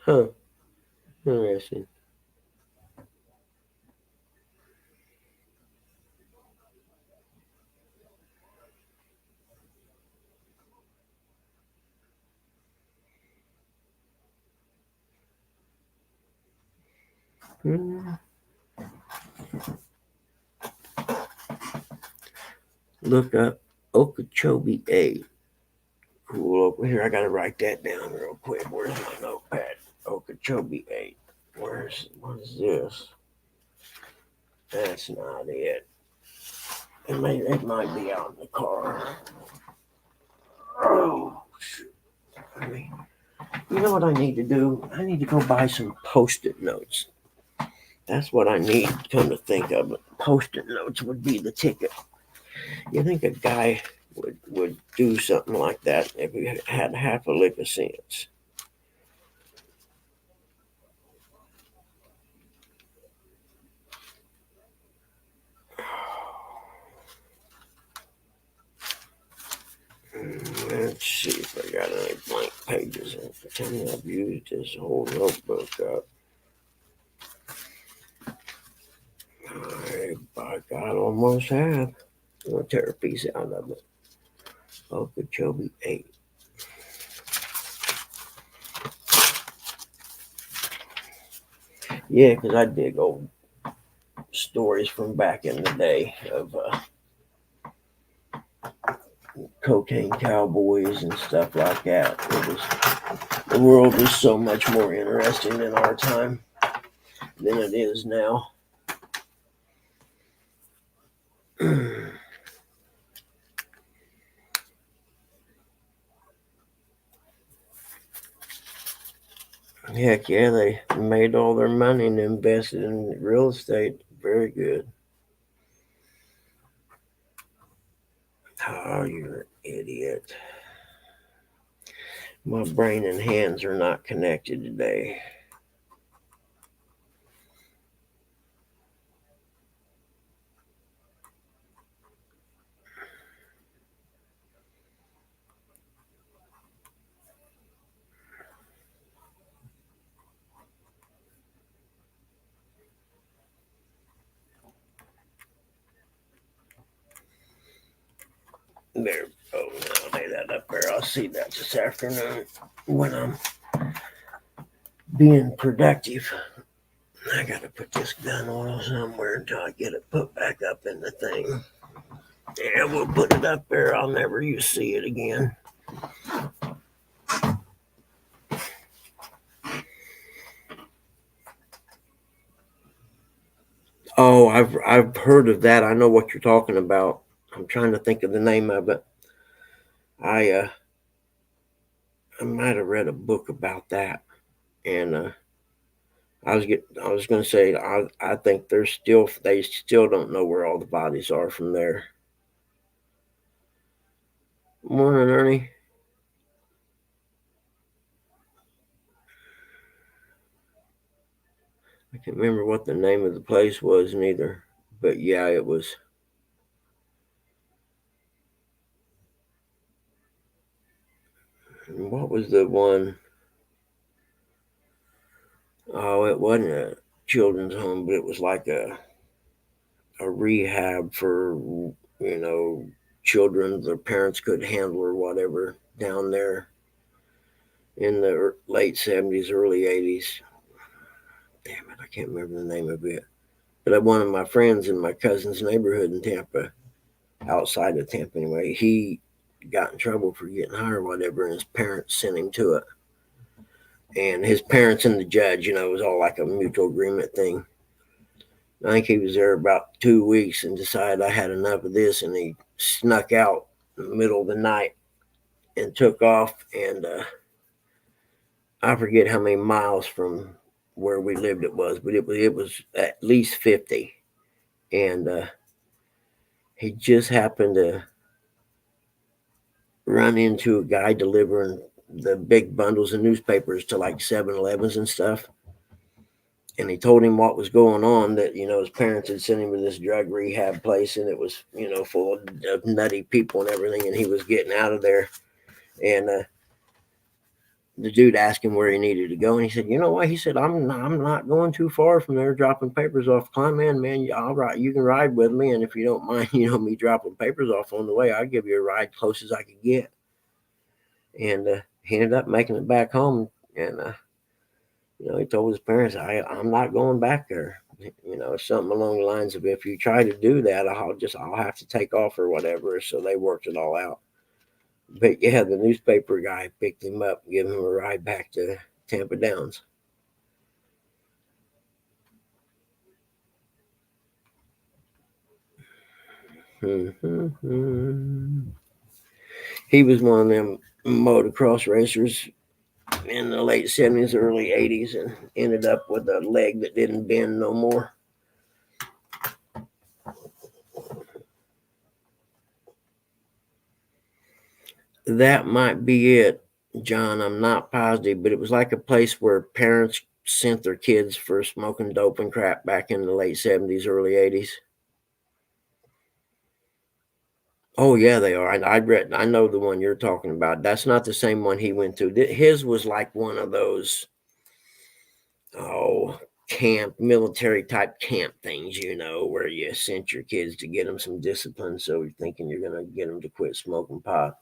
Huh. Interesting. Look up Okeechobee 8. Cool. Over here, I gotta write that down real quick. Where's my notepad? Okeechobee 8. What is this? That's not it. It might be out in the car. Oh, shoot. You know what I need to do? I need to go buy some Post-it notes. That's what I need, come to think of it. Post-it notes would be the ticket. You think a guy would do something like that if he had half a lick of sense? Let's see if I got any blank pages. Pretend I've used this whole notebook up. I, by God, almost have. I'm going to tear a piece out of it. Okeechobee 8. Yeah, because I dig old stories from back in the day of cocaine cowboys and stuff like that. The world was so much more interesting in our time than it is now. Heck yeah, they made all their money and invested in real estate. Very good. Oh, you're an idiot. My brain and hands are not connected today. There. Oh, no, lay that up there. I'll see that this afternoon when I'm being productive. I gotta put this gun oil somewhere until I get it put back up in the thing. Yeah, we'll put it up there. I'll never see it again. Oh, I've heard of that. I know what you're talking about. I'm trying to think of the name of it. I might have read a book about that, and I was gonna say I think they still don't know where all the bodies are from there. Morning, Ernie. I can't remember what the name of the place was neither, but yeah, it was. What was the one? Oh, it wasn't a children's home, but it was like a rehab for children their parents couldn't handle or whatever down there in the late 70s, early 80s. Damn it, I can't remember the name of it. But one of my friends in my cousin's neighborhood in Tampa, outside of Tampa anyway, he got in trouble for getting high or whatever, and his parents sent him to it. And his parents and the judge, it was all like a mutual agreement thing. I think he was there about 2 weeks and decided I had enough of this, and he snuck out in the middle of the night and took off. And I forget how many miles from where we lived it was, but it was at least 50. And he just happened to run into a guy delivering the big bundles of newspapers to like 7-Elevens and stuff. And he told him what was going on, that, his parents had sent him to this drug rehab place, and it was, full of nutty people and everything. And he was getting out of there. And the dude asked him where he needed to go. And he said, you know what? He said, I'm not going too far from there, dropping papers off. Climb in, man. All right. You can ride with me. And if you don't mind, me dropping papers off on the way, I'll give you a ride close as I could get. And he ended up making it back home. And, he told his parents, I'm not going back there. Something along the lines of, if you try to do that, I'll have to take off or whatever. So they worked it all out. But yeah, the newspaper guy picked him up and gave him a ride back to Tampa Downs. He was one of them motocross racers in the late 70s, early 80s, and ended up with a leg that didn't bend no more. That might be it, John. I'm not positive, but it was like a place where parents sent their kids for smoking dope and crap back in the late 70s, early 80s. Oh yeah, they are. I know the one you're talking about. That's not the same one he went to. His was like one of those military type camp things, where you sent your kids to get them some discipline, so you're thinking you're going to get them to quit smoking pot,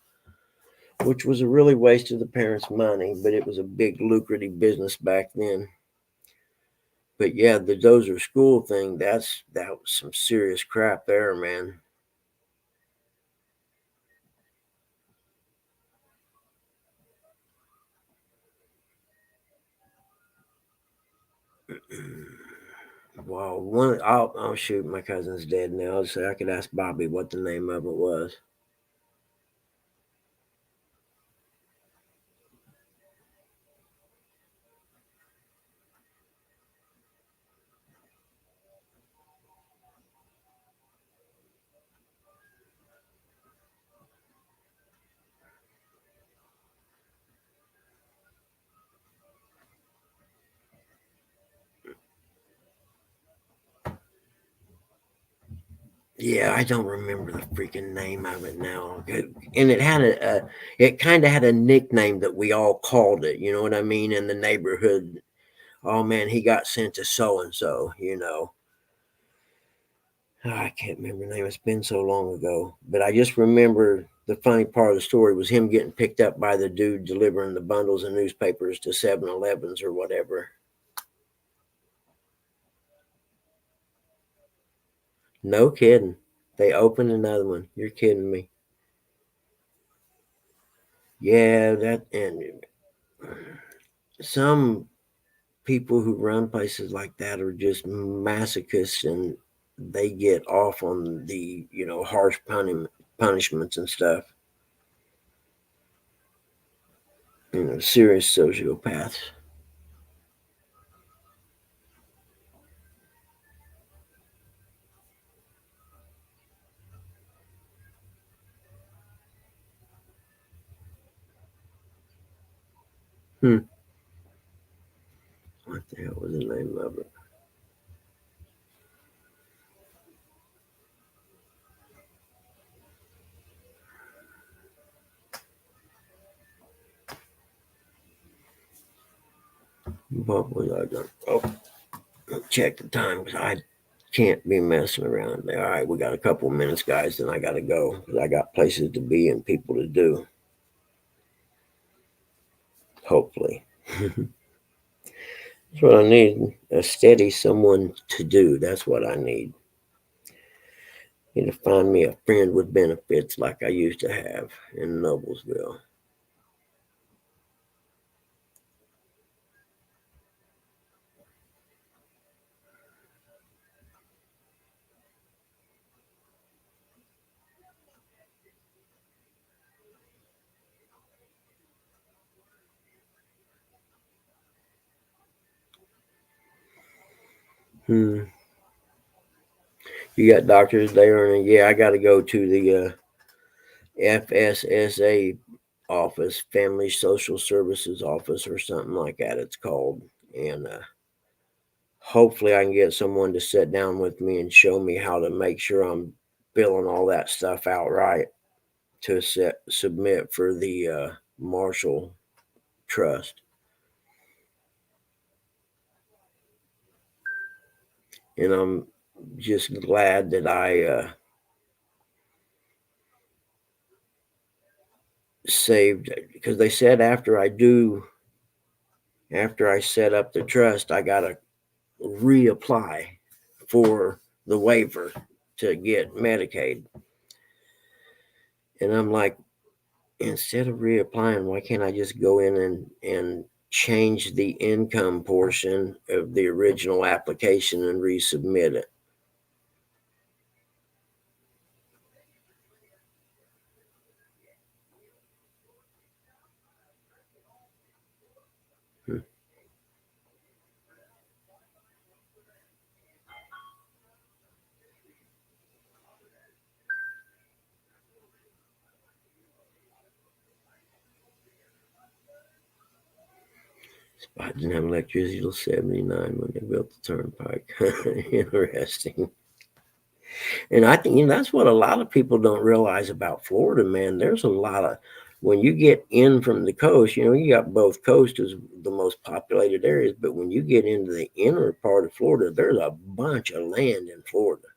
which was a really waste of the parents' money, but it was a big lucrative business back then. But yeah, the dozer school thing, that was some serious crap there, man. Wow, oh shoot, my cousin's dead now, so I could ask Bobby what the name of it was. Yeah, I don't remember the freaking name of it now. And it had it kind of had a nickname that we all called it. You know what I mean? In the neighborhood. Oh man, he got sent to so and so. I can't remember the name. It's been so long ago. But I just remember the funny part of the story was him getting picked up by the dude delivering the bundles of newspapers to 7-Elevens or whatever. No kidding. They opened another one. You're kidding me. Yeah, that and some people who run places like that are just masochists and they get off on the harsh punishments and stuff. Serious sociopaths. Hmm. What the hell was the name of it? What was I done? Oh, check the time because I can't be messing around. All right, we got a couple of minutes, guys. Then I got to go because I got places to be and people to do. Hopefully. That's what I need. A steady someone to do. That's what I need. Need to find me a friend with benefits like I used to have in Noblesville. Hmm. You got doctors there, and yeah, I got to go to the FSSA office, Family Social Services office, or something like that. It's called, and hopefully I can get someone to sit down with me and show me how to make sure I'm filling all that stuff out right to submit for the Marshall Trust. And I'm just glad that I saved because they said after I set up the trust, I got to reapply for the waiver to get Medicaid. And I'm like, instead of reapplying, why can't I just go in and change the income portion of the original application and resubmit it? Hmm. I didn't have electricity till 79 when they built the turnpike. Interesting. And I think that's what a lot of people don't realize about Florida, man. There's a lot of when you get in from the coast, you got both coasts as the most populated areas, but when you get into the inner part of Florida, there's a bunch of land in Florida.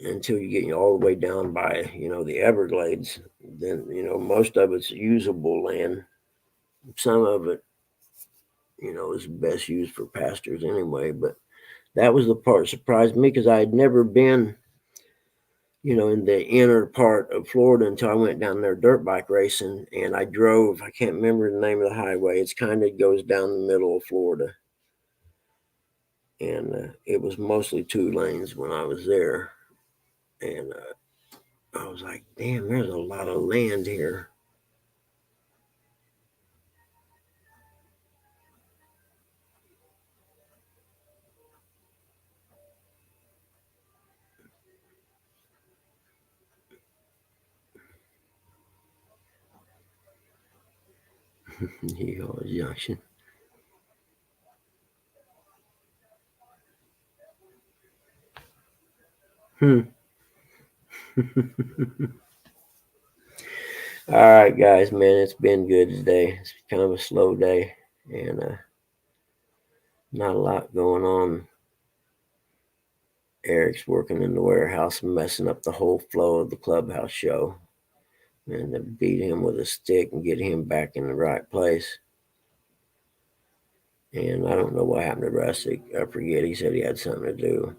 Until you get all the way down by, the Everglades, then, most of it's usable land. Some of it, is best used for pastures anyway, but that was the part that surprised me because I had never been in the inner part of Florida until I went down there dirt bike racing and I drove, I can't remember the name of the highway. It's kind of goes down the middle of Florida. And it was mostly 2 lanes when I was there. And I was like, damn, there's a lot of land here. Junction. All right, guys, man, it's been good today. It's kind of a slow day, and not a lot going on. Eric's working in the warehouse and messing up the whole flow of the clubhouse show. And to beat him with a stick and get him back in the right place. And I don't know what happened to Rustic. I forget. He said he had something to do.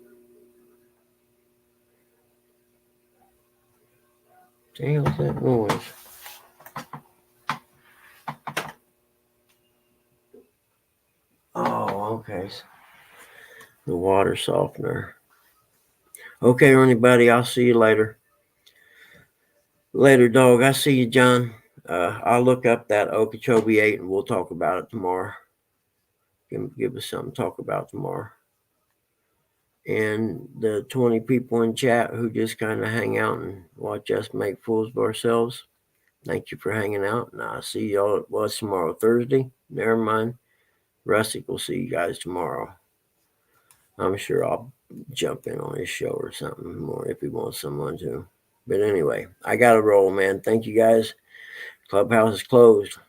What the hell's that noise? Oh, okay. The water softener. Okay, everybody. I'll see you later. Later, dog. I see you, John. I'll look up that Okeechobee 8 and we'll talk about it tomorrow. Give us something to talk about tomorrow. And the 20 people in chat who just kind of hang out and watch us make fools of ourselves, thank you for hanging out. And I'll see y'all. It was tomorrow, Thursday. Never mind. Rustic will see you guys tomorrow. I'm sure I'll jump in on his show or something more if he wants someone to. But anyway, I got to roll, man. Thank you guys. Clubhouse is closed.